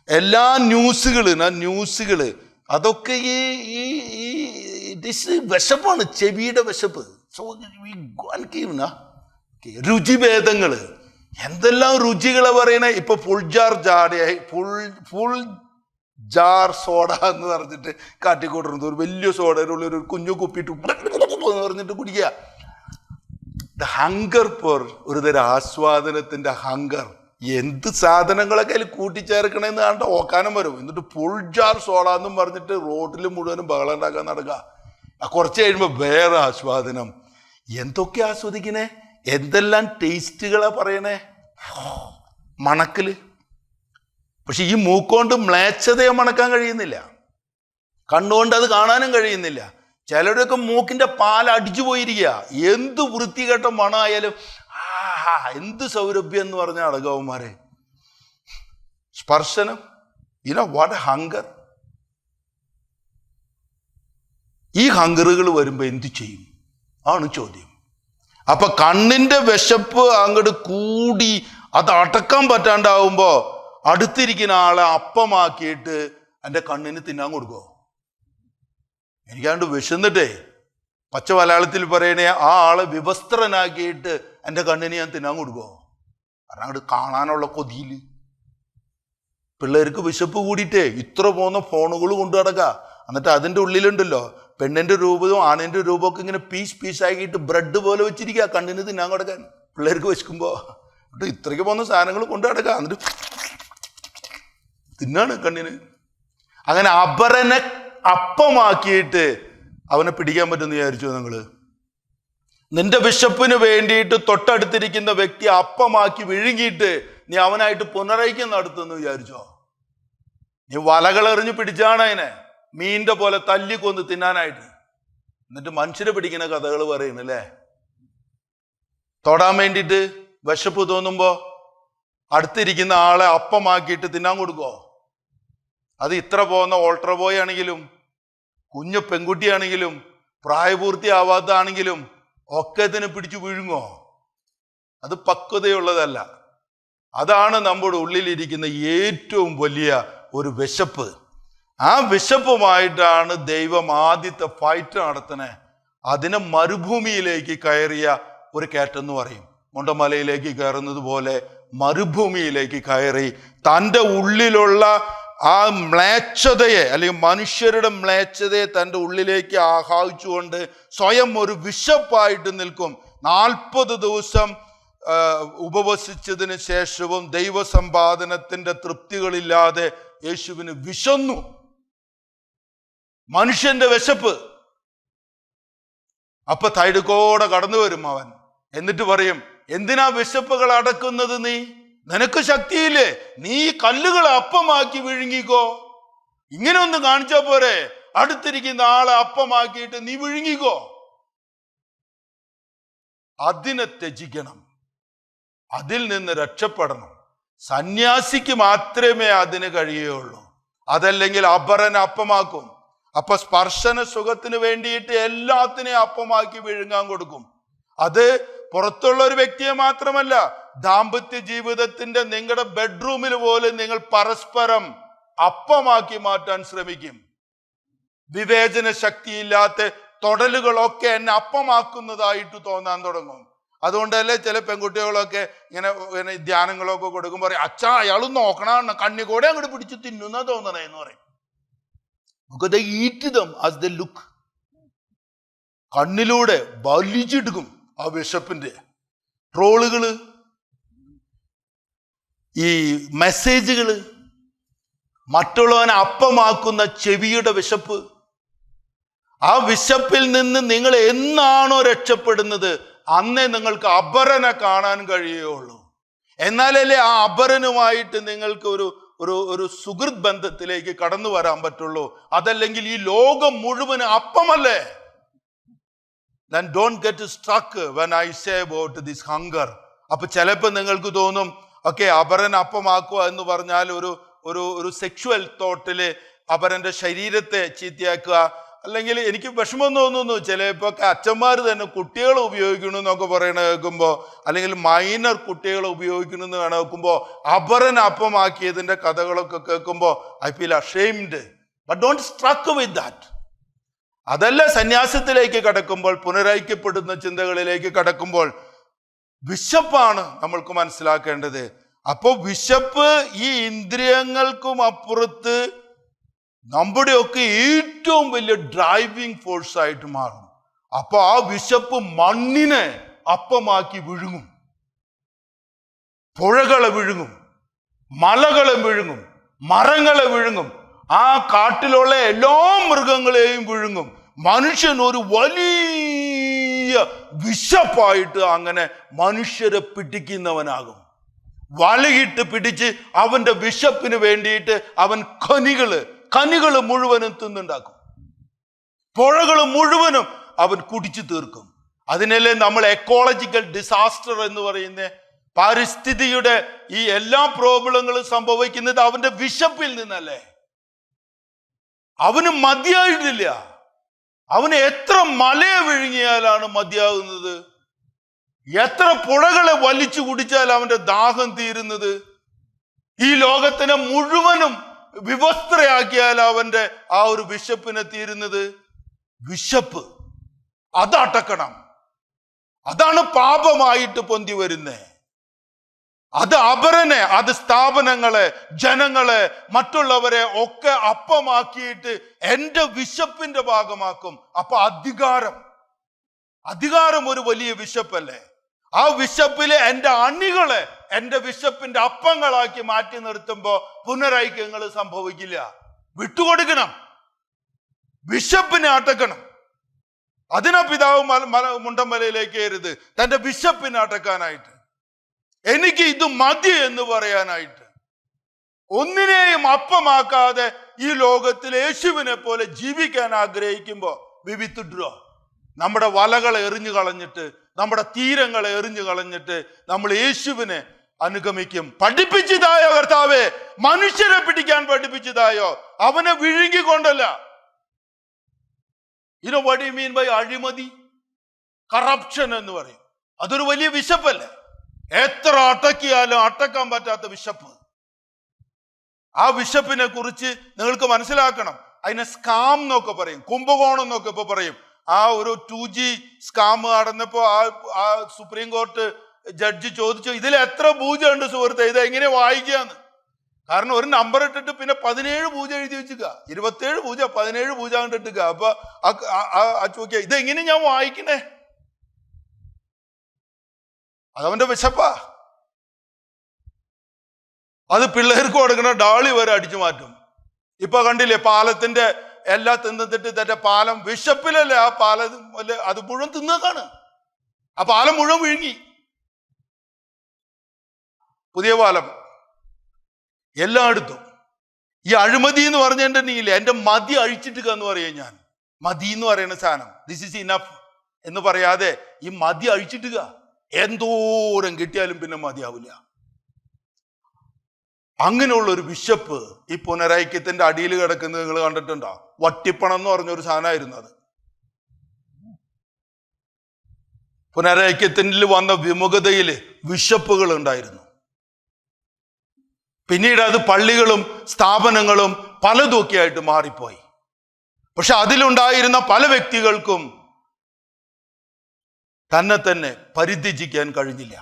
എല്ലാ ന്യൂസുകൾ അതൊക്കെ ഈ വിശപ്പാണ്, ചെവിയുടെ വിശപ്പ്. സോ രുചിഭേദങ്ങൾ, എന്തെല്ലാം രുചികളെ പറയണേ. ഇപ്പൊ ഫുൾ ജാർ സോഡ എന്ന് പറഞ്ഞിട്ട് കാട്ടിക്കൊണ്ടിരുന്നത്, ഒരു വലിയ സോഡയിലുള്ള ഒരു കുഞ്ഞു കുപ്പിയിട്ട് എന്ന് പറഞ്ഞിട്ട് കുടിക്കുക. ദ ഹങ്കർ ഫോർ ഒരു തരം ആസ്വാദനത്തിന്റെ ഹങ്കർ. എന്ത് സാധനങ്ങളൊക്കെ അതിൽ കൂട്ടിച്ചേർക്കണമെന്ന് കണ്ട ഓക്കാനം വരും. എന്നിട്ട് ഫുൾ ജാർ സോഡ എന്നും പറഞ്ഞിട്ട് റോഡിൽ മുഴുവനും ബഹളം ഉണ്ടാക്കാൻ നടക്കുക. കുറച്ച് കഴിയുമ്പോൾ വേറെ ആസ്വാദനം. എന്തൊക്കെ ആസ്വദിക്കണേ, എന്തെല്ലാം ടേസ്റ്റുകളാ പറയണേ, മണക്കല്. പക്ഷെ ഈ മൂക്കൊണ്ട് മ്ലേച്ഛതയെ മണക്കാൻ കഴിയുന്നില്ല, കണ്ണുകൊണ്ട് അത് കാണാനും കഴിയുന്നില്ല. ചിലരുടെയൊക്കെ മൂക്കിന്റെ പാൽ അടിച്ചു പോയിരിക്കുക. എന്ത് വൃത്തികെട്ട മണമായാലും എന്ത് സൗരഭ്യം എന്ന് പറഞ്ഞ അടകവന്മാരെ. സ്പർശനം, വാട്ട് എ ഹങ്കർ. ഈ ഹങ്കറുകൾ വരുമ്പോ എന്തു ചെയ്യും ആണ് ചോദ്യം. അപ്പൊ കണ്ണിന്റെ വിശപ്പ് അങ്ങോട്ട് കൂടി അത് അടക്കാൻ പറ്റാണ്ടാവുമ്പോ അടുത്തിരിക്കുന്ന ആളെ അപ്പമാക്കിയിട്ട് എൻ്റെ കണ്ണിന് തിന്നാൻ കൊടുക്കുമോ? എനിക്കാണ്ട് വിശന്നിട്ടേ, പച്ച മലയാളത്തിൽ പറയണേ, ആ ആളെ വിവസ്ത്രനാക്കിയിട്ട് എൻ്റെ കണ്ണിന് ഞാൻ തിന്നാൻ കൊടുക്കുമോ? കാരണം അങ്ങോട്ട് കാണാനുള്ള കൊതിയിൽ. പിള്ളേർക്ക് വിശപ്പ് കൂടിയിട്ടേ ഇത്ര പോകുന്ന ഫോണുകൾ കൊണ്ടു നടക്കുക. എന്നിട്ട് അതിൻ്റെ ഉള്ളിലുണ്ടല്ലോ പെണ്ണിൻ്റെ രൂപവും ആണിൻ്റെ രൂപമൊക്കെ ഇങ്ങനെ പീസാക്കിയിട്ട് ബ്രെഡ് പോലെ വെച്ചിരിക്കുക കണ്ണിന് തിന്നാൻ കൊടുക്കാൻ. പിള്ളേർക്ക് വിശക്കുമ്പോൾ എന്നിട്ട് ഇത്രയ്ക്ക് പോകുന്ന സാധനങ്ങൾ കൊണ്ടു നടക്കുക. എന്നിട്ട് തിന്നാണ് കണ്ണിന്. അങ്ങനെ അപരനെ അപ്പമാക്കിയിട്ട് അവനെ പിടിക്കാൻ പറ്റുമെന്ന് വിചാരിച്ചോ നിങ്ങൾ? നിന്റെ വിശപ്പിന് വേണ്ടിയിട്ട് തൊട്ടടുത്തിരിക്കുന്ന വ്യക്തി അപ്പമാക്കി വിഴുങ്ങിയിട്ട് നീ അവനായിട്ട് പുനരൈക്യം നടത്തുമെന്ന് വിചാരിച്ചോ? നീ വലകളെറിഞ്ഞ് പിടിച്ചാണ് അതിനെ മീൻ്റെ പോലെ തല്ലിക്കൊന്ന് തിന്നാനായിട്ട്. എന്നിട്ട് മനുഷ്യരെ പിടിക്കുന്ന കഥകൾ പറയുന്നല്ലേ. തൊടാൻ വേണ്ടിയിട്ട് വിശപ്പ് തോന്നുമ്പോ അടുത്തിരിക്കുന്ന ആളെ അപ്പമാക്കിയിട്ട് തിന്നാൻ കൊടുക്കോ? അത് ഇത്ര പോകുന്ന ഓൾട്ടർ ബോയ് ആണെങ്കിലും കുഞ്ഞു പെൺകുട്ടിയാണെങ്കിലും പ്രായപൂർത്തിയാവാത്തതാണെങ്കിലും ഒക്കെ ഇതിനെ പിടിച്ചു വീഴുങ്ങോ? അത് പക്വതയുള്ളതല്ല. അതാണ് നമ്മുടെ ഉള്ളിലിരിക്കുന്ന ഏറ്റവും വലിയ ഒരു വിശപ്പ്. ആ വിശപ്പുമായിട്ടാണ് ദൈവം ആദ്യത്തെ ഫൈറ്റ് നടത്തണേ. അതിനെ മരുഭൂമിയിലേക്ക് കയറിയ ഒരു കയറ്റെന്ന് പറയും. മൊണ്ടമലയിലേക്ക് കയറുന്നത് പോലെ മരുഭൂമിയിലേക്ക് കയറി തൻ്റെ ഉള്ളിലുള്ള ആ മ്ലേച്ഛതയെ, അല്ലെങ്കിൽ മനുഷ്യരുടെ മ്ലേച്ഛതയെ തൻ്റെ ഉള്ളിലേക്ക് ആഹ്ലാദിച്ചുകൊണ്ട് സ്വയം ഒരു വിശപ്പായിട്ട് നിൽക്കും. 40 ദിവസം ഉപവസിച്ചതിന് ശേഷവും ദൈവസമ്പാദനത്തിന്റെ തൃപ്തികളില്ലാതെ യേശുവിന് വിശന്നു. മനുഷ്യന്റെ വിശപ്പ്. അപ്പൊ തൈടുക്കോടെ കടന്നു വരും അവൻ. എന്നിട്ട് പറയും, എന്തിനാ വിശപ്പുകൾ അടക്കുന്നത്? നിനക്ക് ശക്തിയില്ലേ? നീ കല്ലുകളെ അപ്പമാക്കി വിഴുങ്ങിക്കോ. ഇങ്ങനെ ഒന്ന് കാണിച്ചാ പോരെ? അടുത്തിരിക്കുന്ന ആളെ അപ്പമാക്കിയിട്ട് നീ വിഴുങ്ങിക്കോ. അതിനെ ത്യജിക്കണം, അതിൽ നിന്ന് രക്ഷപ്പെടണം. സന്യാസിക്ക് മാത്രമേ അതിന് കഴിയുകയുള്ളൂ. അതല്ലെങ്കിൽ അപരനെ അപ്പമാക്കും. അപ്പൊ സ്പർശന സുഖത്തിന് വേണ്ടിയിട്ട് എല്ലാത്തിനെയും അപ്പമാക്കി വിഴുങ്ങാൻ കൊടുക്കും. അത് പുറത്തുള്ള ഒരു വ്യക്തിയെ മാത്രമല്ല, ദാമ്പത്യ ജീവിതത്തിന്റെ നിങ്ങളുടെ ബെഡ്റൂമിൽ പോലും നിങ്ങൾ പരസ്പരം അപ്പമാക്കി മാറ്റാൻ ശ്രമിക്കും. വിവേചന ശക്തിയില്ലാത്ത തൊടലുകളൊക്കെ എന്നെ അപ്പമാക്കുന്നതായിട്ട് തോന്നാൻ തുടങ്ങും. അതുകൊണ്ടല്ലേ ചില പെൺകുട്ടികളൊക്കെ ഇങ്ങനെ ധ്യാനങ്ങളൊക്കെ കൊടുക്കുമ്പോൾ പറയും, അച്ഛാ അയാൾ നോക്കണ കണ്ണിക്കൂടെ അങ്ങോട്ട് പിടിച്ച് തിന്നുന്നാ തോന്നണേ എന്ന് പറയും. Because they eat them as they look. കണ്ണിലൂടെ വലിച്ചെടുക്കും ആ വിശപ്പിന്റെ ട്രോളുകള്, ഈ മെസ്സേജുകള്, മറ്റുള്ളവനെ അപ്പമാക്കുന്ന ചെവിയുടെ വിശപ്പ്. ആ വിശപ്പിൽ നിന്ന് നിങ്ങൾ എന്നാണോ രക്ഷപ്പെടുന്നത് അന്നേ നിങ്ങൾക്ക് അപരനെ കാണാൻ കഴിയുകയുള്ളൂ. എന്നാലല്ലേ ആ അപരനുമായിട്ട് നിങ്ങൾക്ക് ഒരു സുഹൃത്ത് ബന്ധത്തിലേക്ക് കടന്നു വരാൻ പറ്റുള്ളൂ. അതല്ലെങ്കിൽ ഈ ലോകം മുഴുവൻ അപ്പമല്ലേ. Then don't get stuck when I say about this hunger. അപ്പൊ ചിലപ്പോൾ നിങ്ങൾക്ക് തോന്നും, ഓക്കെ, അപരൻ അപ്പമാക്കുക എന്ന് പറഞ്ഞാൽ ഒരു സെക്ഷുവൽ തോട്ടില് അപരന്റെ ശരീരത്തെ ചീത്തയാക്കുക, അല്ലെങ്കിൽ എനിക്ക് വിഷമം തോന്നുന്നു, ചിലപ്പോൾ അച്ഛന്മാർ തന്നെ കുട്ടികളെ ഉപയോഗിക്കണമെന്നൊക്കെ പറയണ കേൾക്കുമ്പോൾ, അല്ലെങ്കിൽ മൈനർ കുട്ടികളെ ഉപയോഗിക്കണമെന്ന് വേണം കേൾക്കുമ്പോൾ, അപരൻ അപ്പമാക്കിയതിൻ്റെ കഥകളൊക്കെ കേൾക്കുമ്പോൾ I feel ashamed. But don't സ്ട്രക്ക് with that. അതല്ല, സന്യാസത്തിലേക്ക് കടക്കുമ്പോൾ, പുനരൈക്യപ്പെടുന്ന ചിന്തകളിലേക്ക് കടക്കുമ്പോൾ വിശപ്പാണ് നമ്മൾക്ക് മനസ്സിലാക്കേണ്ടത്. അപ്പോൾ വിശപ്പ് ഈ ഇന്ദ്രിയങ്ങൾക്കും അപ്പുറത്ത് നമ്മുടെയൊക്കെ ഏറ്റവും വലിയ ഡ്രൈവിംഗ് ഫോഴ്സ് ആയിട്ട് മാറും. അപ്പൊ ആ വിശപ്പ് മണ്ണിനെ അപ്പമാക്കി വിഴുങ്ങും, പുഴകളെ വിഴുങ്ങും, മലകളെ വിഴുങ്ങും, മരങ്ങളെ വിഴുങ്ങും, ആ കാട്ടിലുള്ള എല്ലാ മൃഗങ്ങളെയും വിഴുങ്ങും. മനുഷ്യൻ ഒരു വലിയ വിശപ്പായിട്ട് അങ്ങനെ മനുഷ്യരെ പിടിക്കുന്നവനാകും. വലയിട്ട് പിടിച്ച് അവന്റെ വിശപ്പിന് വേണ്ടിയിട്ട് അവൻ കനികള് മുഴുവനും തിന്നുണ്ടാക്കും, പുഴകൾ മുഴുവനും അവൻ കുടിച്ചു തീർക്കും. അതിനല്ലേ നമ്മൾ എക്കോളജിക്കൽ ഡിസാസ്റ്റർ എന്ന് പറയുന്ന പാരിസ്ഥിതിയുടെ ഈ എല്ലാ പ്രോബ്ലങ്ങളും സംഭവിക്കുന്നത് അവന്റെ വിശപ്പിൽ നിന്നല്ലേ. അവന് മതിയായിട്ടില്ല. അവന് എത്ര മലയെ വിഴുങ്ങിയാലാണ് മതിയാകുന്നത്? എത്ര പുഴകളെ വലിച്ചു കുടിച്ചാൽ അവന്റെ ദാഹം തീരുന്നത്? ഈ ലോകത്തിനെ മുഴുവനും വിവസ്ത്രയാക്കിയാൽ അവന്റെ ആ ഒരു വിശപ്പിനെ തീരുന്നത്? വിശപ്പ് അത് അടക്കണം. അതാണ് പാപമായിട്ട് പൊന്തി വരുന്നേ. അത് അപരനെ, അത് സ്ഥാപനങ്ങളെ, ജനങ്ങളെ, മറ്റുള്ളവരെ ഒക്കെ അപ്പമാക്കിയിട്ട് എൻ്റെ വിശപ്പിന്റെ ഭാഗമാക്കും. അപ്പൊ അധികാരം ഒരു വലിയ വിശപ്പല്ലേ? ആ വിശപ്പിലെ എൻ്റെ അണികളെ എൻ്റെ വിശപ്പിന്റെ അപ്പങ്ങളാക്കി മാറ്റി നിർത്തുമ്പോ പുനരൈക്യങ്ങൾ സംഭവിക്കില്ല. വിട്ടുകൊടുക്കണം, വിശപ്പിനെ അടക്കണം. അതിനാ പിതാവ് മുണ്ടമലയിലേക്ക് കയറിയത്, തന്റെ വിശപ്പിനെ അടക്കാനായിട്ട്. എനിക്ക് ഇത് മതി എന്ന് പറയാനായിട്ട്. ഒന്നിനെയും അപ്പമാക്കാതെ ഈ ലോകത്തിൽ യേശുവിനെ പോലെ ജീവിക്കാൻ ആഗ്രഹിക്കുമ്പോൾ വിവിത്തുഡ്രോ, നമ്മുടെ വലകളെ എറിഞ്ഞു കളഞ്ഞിട്ട്, നമ്മുടെ തീരങ്ങളെ എറിഞ്ഞു കളഞ്ഞിട്ട് നമ്മൾ യേശുവിനെ അനുഗമിക്കും. പഠിപ്പിച്ചതായോ കർത്താവേ, മനുഷ്യരെ പിടിക്കാൻ പഠിപ്പിച്ചതായോ? അവനെ വിഴുങ്ങിക്കൊണ്ടല്ല. You know what do you mean by അഴിമതി, കറപ്ഷൻ എന്ന് പറയും? അതൊരു വലിയ വിശപ്പല്ലേ? എത്ര അടക്കിയാലും അടക്കാൻ പറ്റാത്ത വിശപ്പ്. ആ വിശപ്പിനെ കുറിച്ച് നിങ്ങൾക്ക് മനസ്സിലാക്കണം. അതിനെ സ്കാം എന്നൊക്കെ പറയും, കുംഭകോണം എന്നൊക്കെ ഇപ്പൊ പറയും. ആ ഒരു 2G സ്കാം നടന്നപ്പോ ആ സുപ്രീം കോർട്ട് ജഡ്ജി ചോദിച്ചു, ഇതിൽ എത്ര പൂജ ഉണ്ട് സുഹൃത്തെ, ഇത് എങ്ങനെ വായിക്കാന്ന്? കാരണം ഒരു നമ്പർ ഇട്ടിട്ട് പിന്നെ 17 പൂജ എഴുതി വെച്ചുക, 27 പൂജ 17 പൂജ കണ്ടിട്ടുക. അപ്പൊ ചോദിക്കുക, ഇതെങ്ങനെ ഞാൻ വായിക്കണേ? അതവന്റെ വിശപ്പാ. അത് പിള്ളേർക്ക് കൊടുക്കണ ഡാളി വരെ അടിച്ചു മാറ്റും. ഇപ്പൊ കണ്ടില്ലേ, പാലത്തിന്റെ എല്ലാം തിന്നിട്ട് തന്റെ പാലം വിശപ്പിലല്ലേ, ആ പാലം അത് മുഴുവൻ തിന്നതാണ്. ആ പാലം മുഴുവൻ വിഴുങ്ങി. പുതിയ പാലം എല്ലായിടത്തും. ഈ അഴിമതി എന്ന് പറഞ്ഞിട്ടുണ്ടെങ്കിലേ എന്റെ മതി അഴിച്ചിട്ടുക എന്ന് പറയാം ഞാൻ. മതി എന്ന് പറയുന്ന സാധനം, ദിസ് ഈസ് ഇനഫ് എന്ന് പറയാതെ ഈ മതി അഴിച്ചിട്ടുക. എന്തോരം കിട്ടിയാലും പിന്നെ മതിയാവില്ല. അങ്ങനെയുള്ള ഒരു വിശപ്പ് ഈ പുനരൈക്യത്തിന്റെ അടിയിൽ കിടക്കുന്നത് നിങ്ങൾ കണ്ടിട്ടുണ്ടോ? വട്ടിപ്പണം എന്ന് പറഞ്ഞൊരു സാധനമായിരുന്നു അത്. പുനരൈക്യത്തിൽ വന്ന വിമുഖതയില് വിശപ്പുകൾ ഉണ്ടായിരുന്നു. പിന്നീട് അത് പള്ളികളും സ്ഥാപനങ്ങളും പലതൊക്കെ ആയിട്ട് മാറിപ്പോയി. പക്ഷെ അതിലുണ്ടായിരുന്ന പല വ്യക്തികൾക്കും തന്നെ പരിത്യജിക്കാൻ കഴിഞ്ഞില്ല.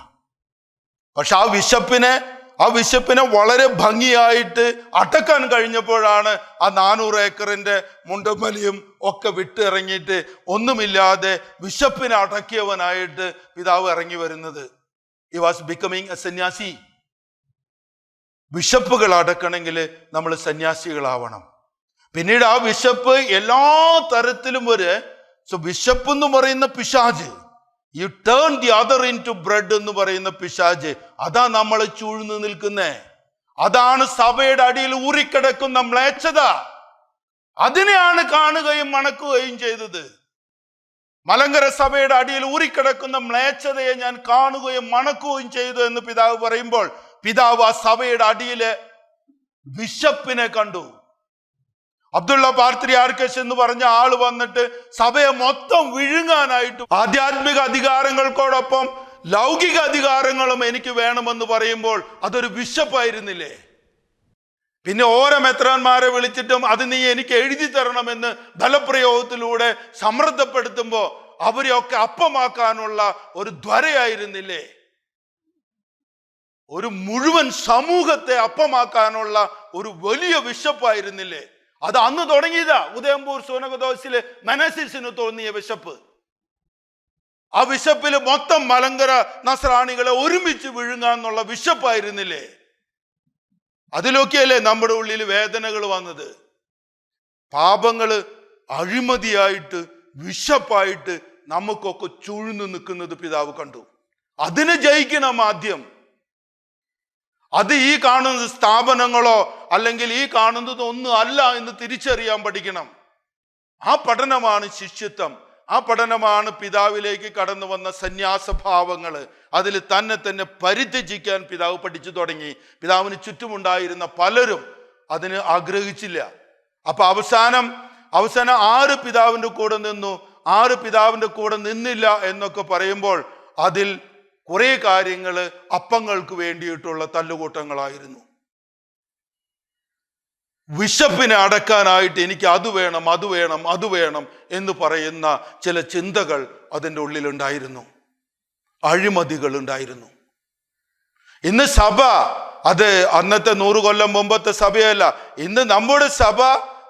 പക്ഷെ ആ വിശപ്പിനെ വളരെ ഭംഗിയായിട്ട് അടക്കാൻ കഴിഞ്ഞപ്പോഴാണ് ആ 400 ഏക്കറിന്റെ മുണ്ടമലിയും ഒക്കെ വിട്ടിറങ്ങിയിട്ട് ഒന്നുമില്ലാതെ വിശപ്പിനെ അടക്കിയവനായിട്ട് പിതാവ് ഇറങ്ങി വരുന്നത്. ഹി വാസ് ബിക്കമിങ് എ സന്യാസി. വിശപ്പുകൾ അടക്കണമെങ്കിൽ നമ്മൾ സന്യാസികളാവണം. പിന്നീട് ആ വിശപ്പ് എല്ലാ തരത്തിലും വിശപ്പ് എന്ന് പറയുന്ന പിശാച്, you turn the other into bread എന്ന് പറയുന്ന പിശാച്, അതാ നമ്മളെ ചൂഴ്ന്നു നിൽക്കുന്നേ. അതാണ് സഭയുടെ അടിയിൽ ഊറിക്കിടക്കുന്ന മ്ലേച്ഛത. അതിനെയാണ് കാണുകയും മണക്കുകയും ചെയ്തത്. മലങ്കര സഭയുടെ അടിയിൽ ഊറിക്കിടക്കുന്ന മ്ലേച്ഛതയെ ഞാൻ കാണുകയും മണക്കുകയും ചെയ്തു എന്ന് പിതാവ് പറയുമ്പോൾ, പിതാവ് ആ സഭയുടെ അടിയിലെ വിശപ്പിനെ കണ്ടു. അബ്ദുള്ള പാത്രിയാർക്കസ് എന്ന് പറഞ്ഞ ആള് വന്നിട്ട് സഭയെ മൊത്തം വിഴുങ്ങാനായിട്ട് ആധ്യാത്മിക അധികാരങ്ങൾക്കോടൊപ്പം ലൗകിക അധികാരങ്ങളും എനിക്ക് വേണമെന്ന് പറയുമ്പോൾ അതൊരു വിശപ്പായിരുന്നില്ലേ? പിന്നെ ഓരോ മെത്രാന്മാരെ വിളിച്ചിട്ടും അത് നീ എനിക്ക് എഴുതി തരണമെന്ന് ബലപ്രയോഗത്തിലൂടെ സമ്മർദ്ദപ്പെടുത്തുമ്പോൾ അവരെയൊക്കെ അപ്പമാക്കാനുള്ള ഒരു ത്വരയായിരുന്നില്ലേ? ഒരു മുഴുവൻ സമൂഹത്തെ അപ്പമാക്കാനുള്ള ഒരു വലിയ വിശപ്പായിരുന്നില്ലേ? അത് അന്ന് തുടങ്ങിയതാ. ഉദയംപൂർ സൂനകദോസിലെ മെനസിസിന് തോന്നിയ വിശപ്പ്. ആ വിശപ്പിൽ മൊത്തം മലങ്കര നസ്രാണികളെ ഒരുമിച്ച് വിഴുങ്ങാന്നുള്ള വിശപ്പായിരുന്നില്ലേ? അതിലൊക്കെയല്ലേ നമ്മുടെ ഉള്ളിൽ വേദനകൾ വന്നത്. പാപങ്ങള് അഴിമതിയായിട്ട് വിശപ്പായിട്ട് നമുക്കൊക്കെ ചൂഴ്ന്നു നിൽക്കുന്നത് പിതാവ് കണ്ടു. അതിന് ജയിക്കണം ആദ്യം. അത് ഈ കാണുന്ന സ്ഥാപനങ്ങളോ അല്ലെങ്കിൽ ഈ കാണുന്നത് ഒന്നും അല്ല എന്ന് തിരിച്ചറിയാൻ പഠിക്കണം. ആ പഠനമാണ് ശിഷ്യത്വം. ആ പഠനമാണ് പിതാവിലേക്ക് കടന്നു വന്ന സന്യാസഭാവങ്ങള്. അതിൽ തന്നെ പരിത്യജിക്കാൻ പിതാവ് പഠിച്ചു തുടങ്ങി. പിതാവിന് ചുറ്റുമുണ്ടായിരുന്ന പലരും അതിന് ആഗ്രഹിച്ചില്ല. അപ്പൊ അവസാനം 6 പിതാവിന്റെ കൂടെ നിന്നു, 6 പിതാവിന്റെ കൂടെ നിന്നില്ല എന്നൊക്കെ പറയുമ്പോൾ അതിൽ കുറെ കാര്യങ്ങള് അപ്പങ്ങൾക്ക് വേണ്ടിയിട്ടുള്ള തല്ലുകൂട്ടങ്ങളായിരുന്നു. വിശപ്പിനെ അടക്കാനായിട്ട് എനിക്ക് അത് വേണം അത് വേണം അത് വേണം എന്ന് പറയുന്ന ചില ചിന്തകൾ അതിൻ്റെ ഉള്ളിലുണ്ടായിരുന്നു. അഴിമതികൾ ഉണ്ടായിരുന്നു. ഇന്ന് സഭ അത് അന്നത്തെ 100 കൊല്ലം മുമ്പത്തെ സഭയല്ല. ഇന്ന് നമ്മുടെ സഭ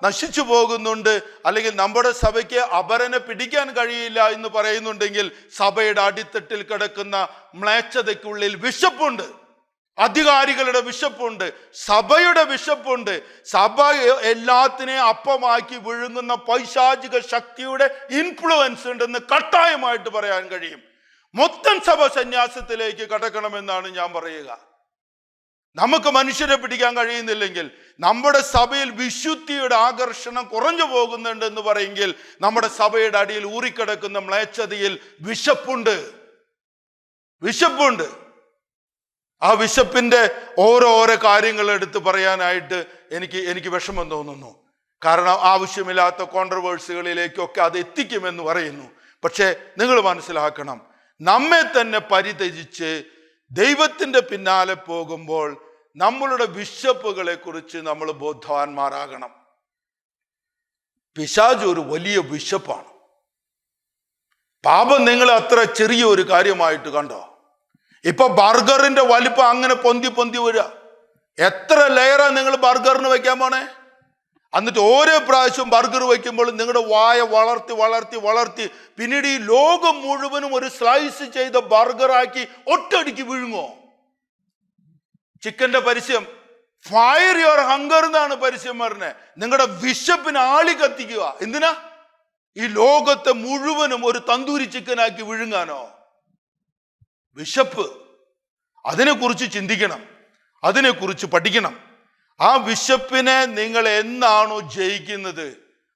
നശിച്ചു പോകുന്നുണ്ട്, അല്ലെങ്കിൽ നമ്മുടെ സഭയ്ക്ക് അപരനെ പിടിക്കാൻ കഴിയില്ല എന്ന് പറയുന്നുണ്ടെങ്കിൽ സഭയുടെ അടിത്തട്ടിൽ കിടക്കുന്ന മ്ലേച്ഛതയ്ക്കുള്ളിൽ വിശപ്പുണ്ട്. അധികാരികളുടെ വിശപ്പുണ്ട്, സഭയുടെ വിശപ്പുണ്ട്. സഭ എല്ലാത്തിനെയും അപ്പമാക്കി വിഴുങ്ങുന്ന പൈശാചിക ശക്തിയുടെ ഇൻഫ്ലുവൻസ് ഉണ്ടെന്ന് കട്ടായമായിട്ട് പറയാൻ കഴിയും. മൊത്തം സഭ സന്യാസത്തിലേക്ക് കടക്കണമെന്നാണ് ഞാൻ പറയുക. നമുക്ക് മനുഷ്യരെ പിടിക്കാൻ കഴിയുന്നില്ലെങ്കിൽ, നമ്മുടെ സഭയിൽ വിശുദ്ധിയുടെ ആകർഷണം കുറഞ്ഞു പോകുന്നുണ്ട് എന്ന് പറയെങ്കിൽ, നമ്മുടെ സഭയുടെ അടിയിൽ ഊറിക്കിടക്കുന്ന മ്ലേച്ഛതയിൽ വിശപ്പുണ്ട്. ആ വിശപ്പിന്റെ ഓരോ കാര്യങ്ങൾ എടുത്ത് പറയാനായിട്ട് എനിക്ക് വിഷമം തോന്നുന്നു. കാരണം ആവശ്യമില്ലാത്ത കോൺട്രവേഴ്സികളിലേക്കൊക്കെ അത് എത്തിക്കുമെന്ന് പറയുന്നു. പക്ഷേ നിങ്ങൾ മനസ്സിലാക്കണം, നമ്മെ തന്നെ പരിത്യജിച്ച് ദൈവത്തിന്റെ പിന്നാലെ പോകുമ്പോൾ നമ്മളുടെ വിശപ്പുകളെ കുറിച്ച് നമ്മൾ ബോധവാന്മാരാകണം. പിശാച് ഒരു വലിയ വിശപ്പാണ്. പാപം നിങ്ങൾ അത്ര ചെറിയ ഒരു കാര്യമായിട്ട് കണ്ടോ? ഇപ്പൊ ബർഗറിന്റെ വലിപ്പം അങ്ങനെ പൊന്തി വരിക. എത്ര ലെയറാ നിങ്ങൾ ബർഗറിന് വെക്കാൻ പോണേ? എന്നിട്ട് ഓരോ പ്രാവശ്യം ബർഗർ വയ്ക്കുമ്പോൾ നിങ്ങളുടെ വായ വളർത്തി പിന്നീട് ഈ ലോകം മുഴുവനും ഒരു സ്ലൈസ് ചെയ്ത ബർഗറാക്കി ഒറ്റയടിക്ക് വിഴുങ്ങോ? ചിക്കന്റെ പരസ്യം ഫയർ യുവർ ഹങ്കർ എന്നാണ് പരസ്യം പറഞ്ഞത്. നിങ്ങളുടെ വിശപ്പിന് ആളി കത്തിക്കുക. എന്തിനാ? ഈ ലോകത്തെ മുഴുവനും ഒരു തന്തൂരി ചിക്കനാക്കി വിഴുങ്ങാനോ? വിശപ്പ്. അതിനെക്കുറിച്ച് ചിന്തിക്കണം, അതിനെക്കുറിച്ച് പഠിക്കണം. ആ വിശപ്പിനെ നിങ്ങൾ എന്നാണോ ജയിക്കുന്നത്,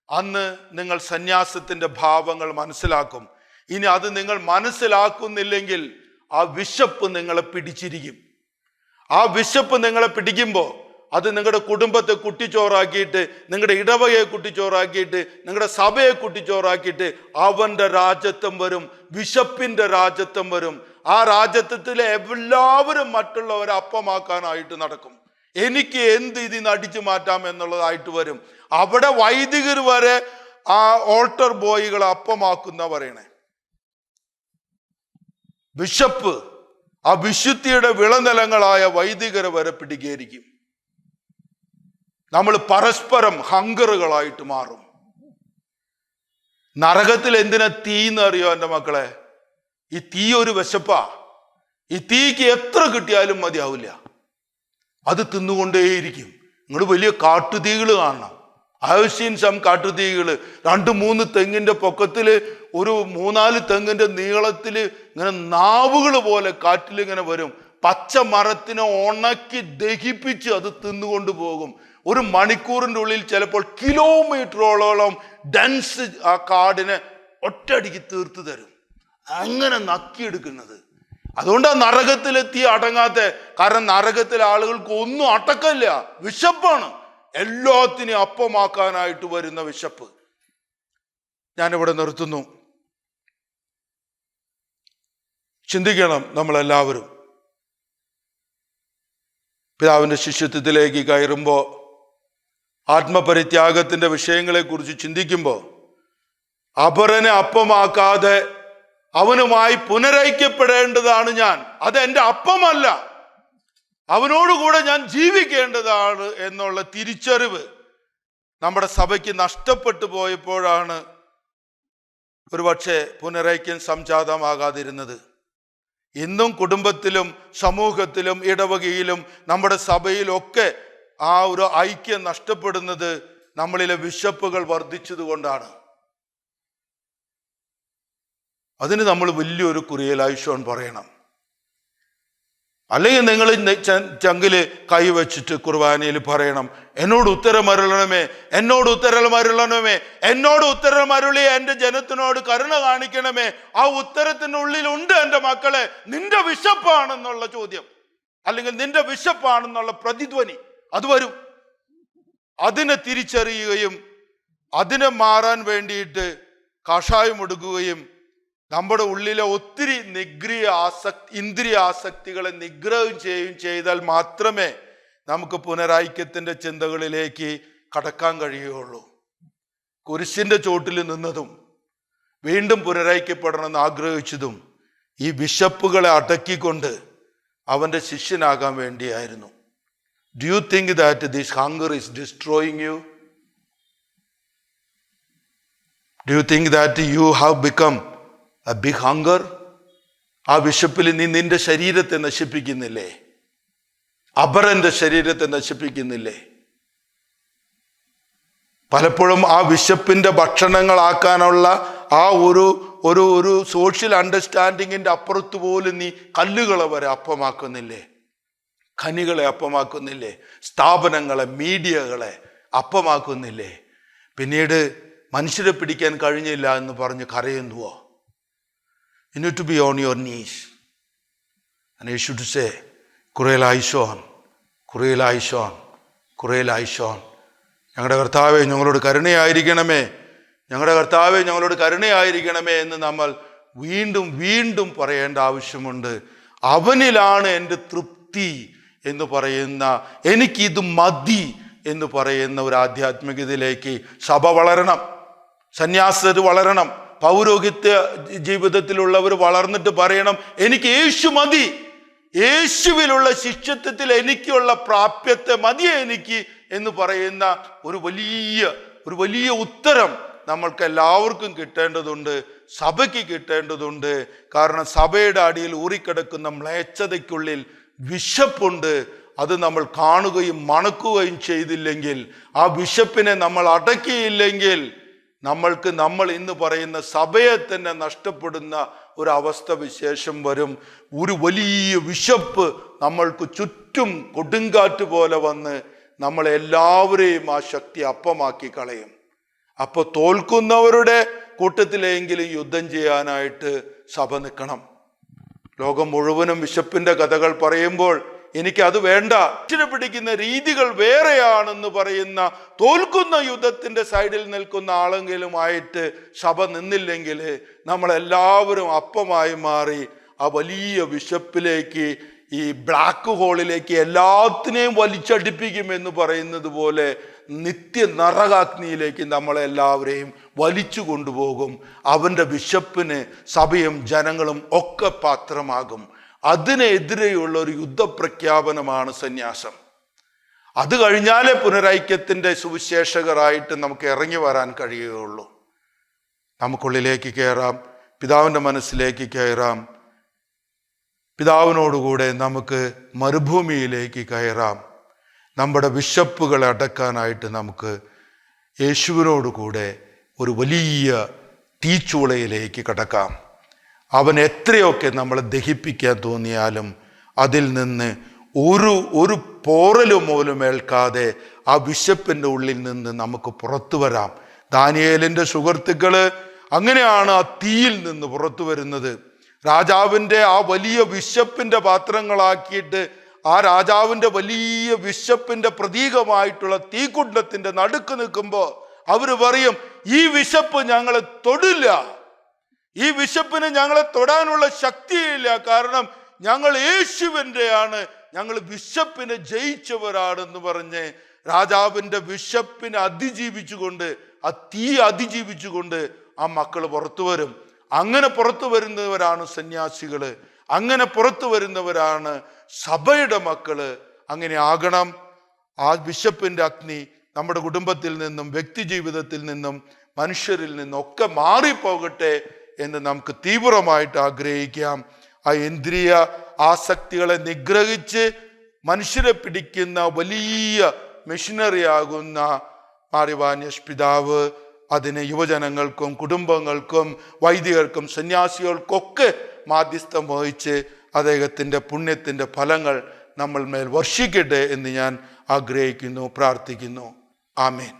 അന്ന് നിങ്ങൾ സന്യാസത്തിന്റെ ഭാവങ്ങൾ മനസ്സിലാക്കും. ഇനി അത് നിങ്ങൾ മനസ്സിലാക്കുന്നില്ലെങ്കിൽ ആ വിശപ്പ് നിങ്ങളെ പിടിച്ചിരിക്കും. ആ വിശപ്പ് നിങ്ങളെ പിടിക്കുമ്പോൾ അത് നിങ്ങളുടെ കുടുംബത്തെ കുട്ടിച്ചോറാക്കിയിട്ട്, നിങ്ങളുടെ ഇടവകയെ കുട്ടിച്ചോറാക്കിയിട്ട്, നിങ്ങളുടെ സഭയെ കുട്ടിച്ചോറാക്കിയിട്ട് അവന്റെ രാജ്യത്വം വരും, വിശപ്പിന്റെ രാജ്യത്വം വരും. ആ രാജ്യത്വത്തിലെ എല്ലാവരും മറ്റുള്ളവരെ അപ്പമാക്കാനായിട്ട് നടക്കും. എനിക്ക് എന്ത് ഇതിന്ന് അടിച്ചു മാറ്റാം എന്നുള്ളതായിട്ട് വരും. അവിടെ വൈദികർ വരെ ആ ഓൾട്ടർ ബോയികളെ അപ്പമാക്കുന്ന പറയണേ. വിശപ്പ് ആ വിശുദ്ധിയുടെ വിളനിലങ്ങളായ വൈദികരെ വരെ പിടികേരിക്കും. നമ്മൾ പരസ്പരം ഹങ്കറുകളായിട്ട് മാറും. നരകത്തിൽ എന്തിനാ തീ എന്നറിയോ എൻ്റെ മക്കളെ? ഈ തീ ഒരു വിശപ്പാ. ഈ തീക്ക് എത്ര കിട്ടിയാലും മതിയാവില്ല, അത് തിന്നുകൊണ്ടേയിരിക്കും. നിങ്ങൾ വലിയ കാട്ടുതീകൾ കാണണം. ആവശ്യം കാട്ടുതീകൾ 2-3 തെങ്ങിന്റെ പൊക്കത്തില്, ഒരു 3-4 തെങ്ങിന്റെ നീളത്തില് ഇങ്ങനെ നാവുകൾ പോലെ കാറ്റിൽ ഇങ്ങനെ വരും. പച്ച മരത്തിനെ ഉണക്കി ദഹിപ്പിച്ച് അത് തിന്നുകൊണ്ട് പോകും. 1 മണിക്കൂറിൻ്റെ ഉള്ളിൽ ചിലപ്പോൾ കിലോമീറ്ററോളം ഡെൻസ് ആ കാടിനെ ഒറ്റയടിക്ക് തീർത്തു തരും. അങ്ങനെ നക്കിയെടുക്കുന്നത്. അതുകൊണ്ടാണ് നരകത്തിലെത്തി അടങ്ങാത്ത. കാരണം നരകത്തിലെ ആളുകൾക്ക് ഒന്നും അടക്കമില്ല, വിശപ്പാണ്. എല്ലാത്തിനെയും അപ്പമാക്കാനായിട്ട് വരുന്ന വിശപ്പ്. ഞാനിവിടെ നിർത്തുന്നു. ചിന്തിക്കണം നമ്മളെല്ലാവരും. പിതാവിൻ്റെ ശിഷ്യത്വത്തിലേക്ക് കയറുമ്പോൾ, ആത്മപരിത്യാഗത്തിൻ്റെ വിഷയങ്ങളെക്കുറിച്ച് ചിന്തിക്കുമ്പോൾ, അപരനെ അപ്പമാക്കാതെ അവനുമായി പുനരൈക്യപ്പെടേണ്ടതാണ് ഞാൻ. അതെൻ്റെ അപ്പമല്ല, അവനോടുകൂടെ ഞാൻ ജീവിക്കേണ്ടതാണ് എന്നുള്ള തിരിച്ചറിവ് നമ്മുടെ സഭയ്ക്ക് നഷ്ടപ്പെട്ടു പോയപ്പോഴാണ് ഒരുപക്ഷെ പുനരൈക്യം സംജാതമാകാതിരുന്നത്. ഇന്നും കുടുംബത്തിലും സമൂഹത്തിലും ഇടവകയിലും നമ്മുടെ സഭയിലൊക്കെ ആ ഒരു ഐക്യം നഷ്ടപ്പെടുന്നത് നമ്മളിലെ വിശപ്പുകൾ വർദ്ധിച്ചതുകൊണ്ടാണ്. അതിന് നമ്മൾ വലിയൊരു കുറിയലായുഷോൺ പറയണം. അല്ലെങ്കിൽ നിങ്ങൾ ചങ്കില് കൈവച്ചിട്ട് കുർബാനയിൽ പറയണം, എന്നോട് ഉത്തരമരുളണമേ, എന്നോട് ഉത്തരമരുളണമേ, എന്നോട് ഉത്തരമരുളി എൻ്റെ ജനത്തിനോട് കരുണ കാണിക്കണമേ. ആ ഉത്തരത്തിനുള്ളിലുണ്ട് എൻ്റെ മക്കളെ നിന്റെ വിശപ്പാണെന്നുള്ള ചോദ്യം, അല്ലെങ്കിൽ നിന്റെ വിശപ്പാണെന്നുള്ള പ്രതിധ്വനി. അത് വരും. അതിനെ തിരിച്ചറിയുകയും അതിനെ മാറാൻ വേണ്ടിയിട്ട് കഷായം എടുക്കുകയും നമ്മുടെ ഉള്ളിലെ ഒത്തിരി ഇന്ദ്രിയ ആസക്തികളെ നിഗ്രഹം ചെയ്താൽ മാത്രമേ നമുക്ക് പുനരൈക്യത്തിൻ്റെ ചിന്തകളിലേക്ക് കടക്കാൻ കഴിയുകയുള്ളൂ. കുരിശിൻ്റെ ചോട്ടിൽ നിന്നതും വീണ്ടും പുനരൈക്യപ്പെടണമെന്ന് ആഗ്രഹിച്ചതും ഈ വിശപ്പുകളെ അടക്കിക്കൊണ്ട് അവൻ്റെ ശിഷ്യനാകാൻ വേണ്ടിയായിരുന്നു. Do you think that this hunger is destroying you? Do you think that you have become a big hunger? ആ വിശപ്പിൽ നീ നിന്റെ ശരീരത്തെ നശിപ്പിക്കുന്നില്ലേ? അപരന്റെ ശരീരത്തെ നശിപ്പിക്കുന്നില്ലേ? പലപ്പോഴും ആ വിശപ്പിന്റെ ഭക്ഷണങ്ങളാക്കാനുള്ള ആ ഒരു സോഷ്യൽ അണ്ടർസ്റ്റാൻഡിങ്ങിന്റെ അപ്പുറത്ത് പോലും നീ കല്ലുകളെ വരെ അപ്പമാക്കുന്നില്ലേ? ഖനികളെ അപ്പമാക്കുന്നില്ലേ? സ്ഥാപനങ്ങളെ, മീഡിയകളെ അപ്പമാക്കുന്നില്ലേ? പിന്നീട് മനുഷ്യരെ പിടിക്കാൻ കഴിഞ്ഞില്ല എന്ന് പറഞ്ഞ് കരയുന്നുവോ? You need to be on your knees and you should say, കുറേലായിശോൻ, കുറേലായിശോൻ, കുറേലായിശോൻ. ഞങ്ങളുടെ കർത്താവേ ഞങ്ങളോട് കരുണയായിരിക്കണമേ, ഞങ്ങളുടെ കർത്താവേ ഞങ്ങളോട് കരുണയായിരിക്കണമേ എന്ന് നമ്മൾ വീണ്ടും വീണ്ടും പറയേണ്ട ആവശ്യമുണ്ട്. അവനിലാണ് എൻ്റെ തൃപ്തി എന്ന് പറയുന്ന, എനിക്കിത് മതി എന്ന് പറയുന്ന ഒരു ആധ്യാത്മികതയിലേക്ക് സഭ വളരണം, സന്യാസികൾ വളരണം, പൗരോഹിത്യ ജീവിതത്തിലുള്ളവർ വളർന്നിട്ട് പറയണം, എനിക്ക് യേശു മതി, യേശുവിലുള്ള ശിഷ്യത്വത്തിൽ എനിക്കുള്ള പ്രാപ്യത്തെ മതി എനിക്ക് എന്ന് പറയുന്ന ഒരു വലിയ ഉത്തരം നമ്മൾക്ക് എല്ലാവർക്കും കിട്ടേണ്ടതുണ്ട്, സഭയ്ക്ക് കിട്ടേണ്ടതുണ്ട്. കാരണം സഭയുടെ അടിയിൽ ഊറിക്കിടക്കുന്ന മ്ലേച്ഛതയ്ക്കുള്ളിൽ വിശപ്പുണ്ട്. അത് നമ്മൾ കാണുകയും മണക്കുകയും ചെയ്തില്ലെങ്കിൽ, ആ വിശപ്പിനെ നമ്മൾ അടക്കിയില്ലെങ്കിൽ നമ്മൾ ഇന്ന് പറയുന്ന സഭയെ തന്നെ നഷ്ടപ്പെടുന്ന ഒരു അവസ്ഥ വിശേഷം വരും. ഒരു വലിയ വിശപ്പ് നമ്മൾക്ക് ചുറ്റും കൊടുങ്കാറ്റ് പോലെ വന്ന് നമ്മളെല്ലാവരെയും ആ ശക്തി അപ്പമാക്കി കളയും. അപ്പോൾ തോൽക്കുന്നവരുടെ കൂട്ടത്തിലെങ്കിലും യുദ്ധം ചെയ്യാനായിട്ട് സഭ നിൽക്കണം. ലോകം മുഴുവനും വിശപ്പിന്റെ കഥകൾ പറയുമ്പോൾ എനിക്കത് വേണ്ട, അച്ഛനെ പിടിക്കുന്ന രീതികൾ വേറെയാണെന്ന് പറയുന്ന, തോൽക്കുന്ന യുദ്ധത്തിന്റെ സൈഡിൽ നിൽക്കുന്ന ആളെങ്കിലുമായിട്ട് സഭ നിന്നില്ലെങ്കിൽ നമ്മളെല്ലാവരും അപ്പമായി മാറി ആ വലിയ വിശപ്പിലേക്ക്, ഈ ബ്ലാക്ക് ഹോളിലേക്ക് എല്ലാത്തിനെയും വലിച്ചടിപ്പിക്കുമെന്ന് പറയുന്നത് പോലെ നിത്യ നരകാഗ്നിയിലേക്ക് നമ്മളെല്ലാവരെയും വലിച്ചു കൊണ്ടുപോകും. അവൻ്റെ വിശപ്പിന് സഭയും ജനങ്ങളും ഒക്കെ പാത്രമാകും. അതിനെതിരെയുള്ള ഒരു യുദ്ധപ്രഖ്യാപനമാണ് സന്യാസം. അത് കഴിഞ്ഞാലേ പുനരൈക്യത്തിൻ്റെ സുവിശേഷകരായിട്ട് നമുക്ക് ഇറങ്ങി വരാൻ കഴിയുകയുള്ളൂ. നമുക്കുള്ളിലേക്ക് കയറാം, പിതാവിൻ്റെ മനസ്സിലേക്ക് കയറാം, പിതാവിനോടുകൂടെ നമുക്ക് മരുഭൂമിയിലേക്ക് കയറാം. നമ്മുടെ വിശപ്പുകളെ അടക്കാനായിട്ട് നമുക്ക് യേശുവിനോടുകൂടെ ഒരു വലിയ തീച്ചൂളയിലേക്ക് കടക്കാം. അവൻ എത്രയൊക്കെ നമ്മളെ ദഹിപ്പിക്കാൻ തോന്നിയാലും അതിൽ നിന്ന് ഒരു പോറലും പോലും ഏൽക്കാതെ ആ വിശപ്പിൻ്റെ ഉള്ളിൽ നിന്ന് നമുക്ക് പുറത്തു വരാം. ദാനിയേലിൻ്റെ സുഹൃത്തുക്കൾ അങ്ങനെയാണ് ആ തീയിൽ നിന്ന് പുറത്തു വരുന്നത്. രാജാവിൻ്റെ ആ വലിയ വിശപ്പിൻ്റെ പാത്രങ്ങളാക്കിയിട്ട് ആ രാജാവിൻ്റെ വലിയ വിശപ്പിൻ്റെ പ്രതീകമായിട്ടുള്ള തീക്കുണ്ഡത്തിൻ്റെ നടുക്ക് നിൽക്കുമ്പോൾ അവർ പറയും, ഈ വിശപ്പ് ഞങ്ങളെ തൊടില്ല, ഈ വിശപ്പിന് ഞങ്ങളെ തൊടാനുള്ള ശക്തിയില്ല, കാരണം ഞങ്ങൾ യേശുവിൻ്റെയാണ്, ഞങ്ങൾ വിശപ്പിനെ ജയിച്ചവരാണെന്ന് പറഞ്ഞ് രാജാവിൻ്റെ വിശപ്പിനെ അതിജീവിച്ചുകൊണ്ട്, ആ തീ അതിജീവിച്ചുകൊണ്ട് ആ മക്കൾ പുറത്തു വരും. അങ്ങനെ പുറത്തു വരുന്നവരാണ് സന്യാസികള്, അങ്ങനെ പുറത്തു വരുന്നവരാണ് സഭയുടെ മക്കള്. അങ്ങനെ ആകണം. ആ വിശപ്പിൻ്റെ അഗ്നി നമ്മുടെ കുടുംബത്തിൽ നിന്നും വ്യക്തി ജീവിതത്തിൽ നിന്നും മനുഷ്യരിൽ നിന്നൊക്കെ മാറിപ്പോകട്ടെ എന്ന് നമുക്ക് തീവ്രമായിട്ട് ആഗ്രഹിക്കാം. ആ ഇന്ദ്രിയ ആസക്തികളെ നിഗ്രഹിച്ച് മനുഷ്യരെ പിടിക്കുന്ന വലിയ മിഷനറി ആകുന്ന മാർ ഇവാനിയോസ് പിതാവ് അതിന് യുവജനങ്ങൾക്കും കുടുംബങ്ങൾക്കും വൈദികർക്കും സന്യാസികൾക്കൊക്കെ മാധ്യസ്ഥം വഹിച്ച് അദ്ദേഹത്തിൻ്റെ പുണ്യത്തിൻ്റെ ഫലങ്ങൾ നമ്മൾ മേൽ വർഷിക്കട്ടെ എന്ന് ഞാൻ ആഗ്രഹിക്കുന്നു, പ്രാർത്ഥിക്കുന്നു. ആമേൻ.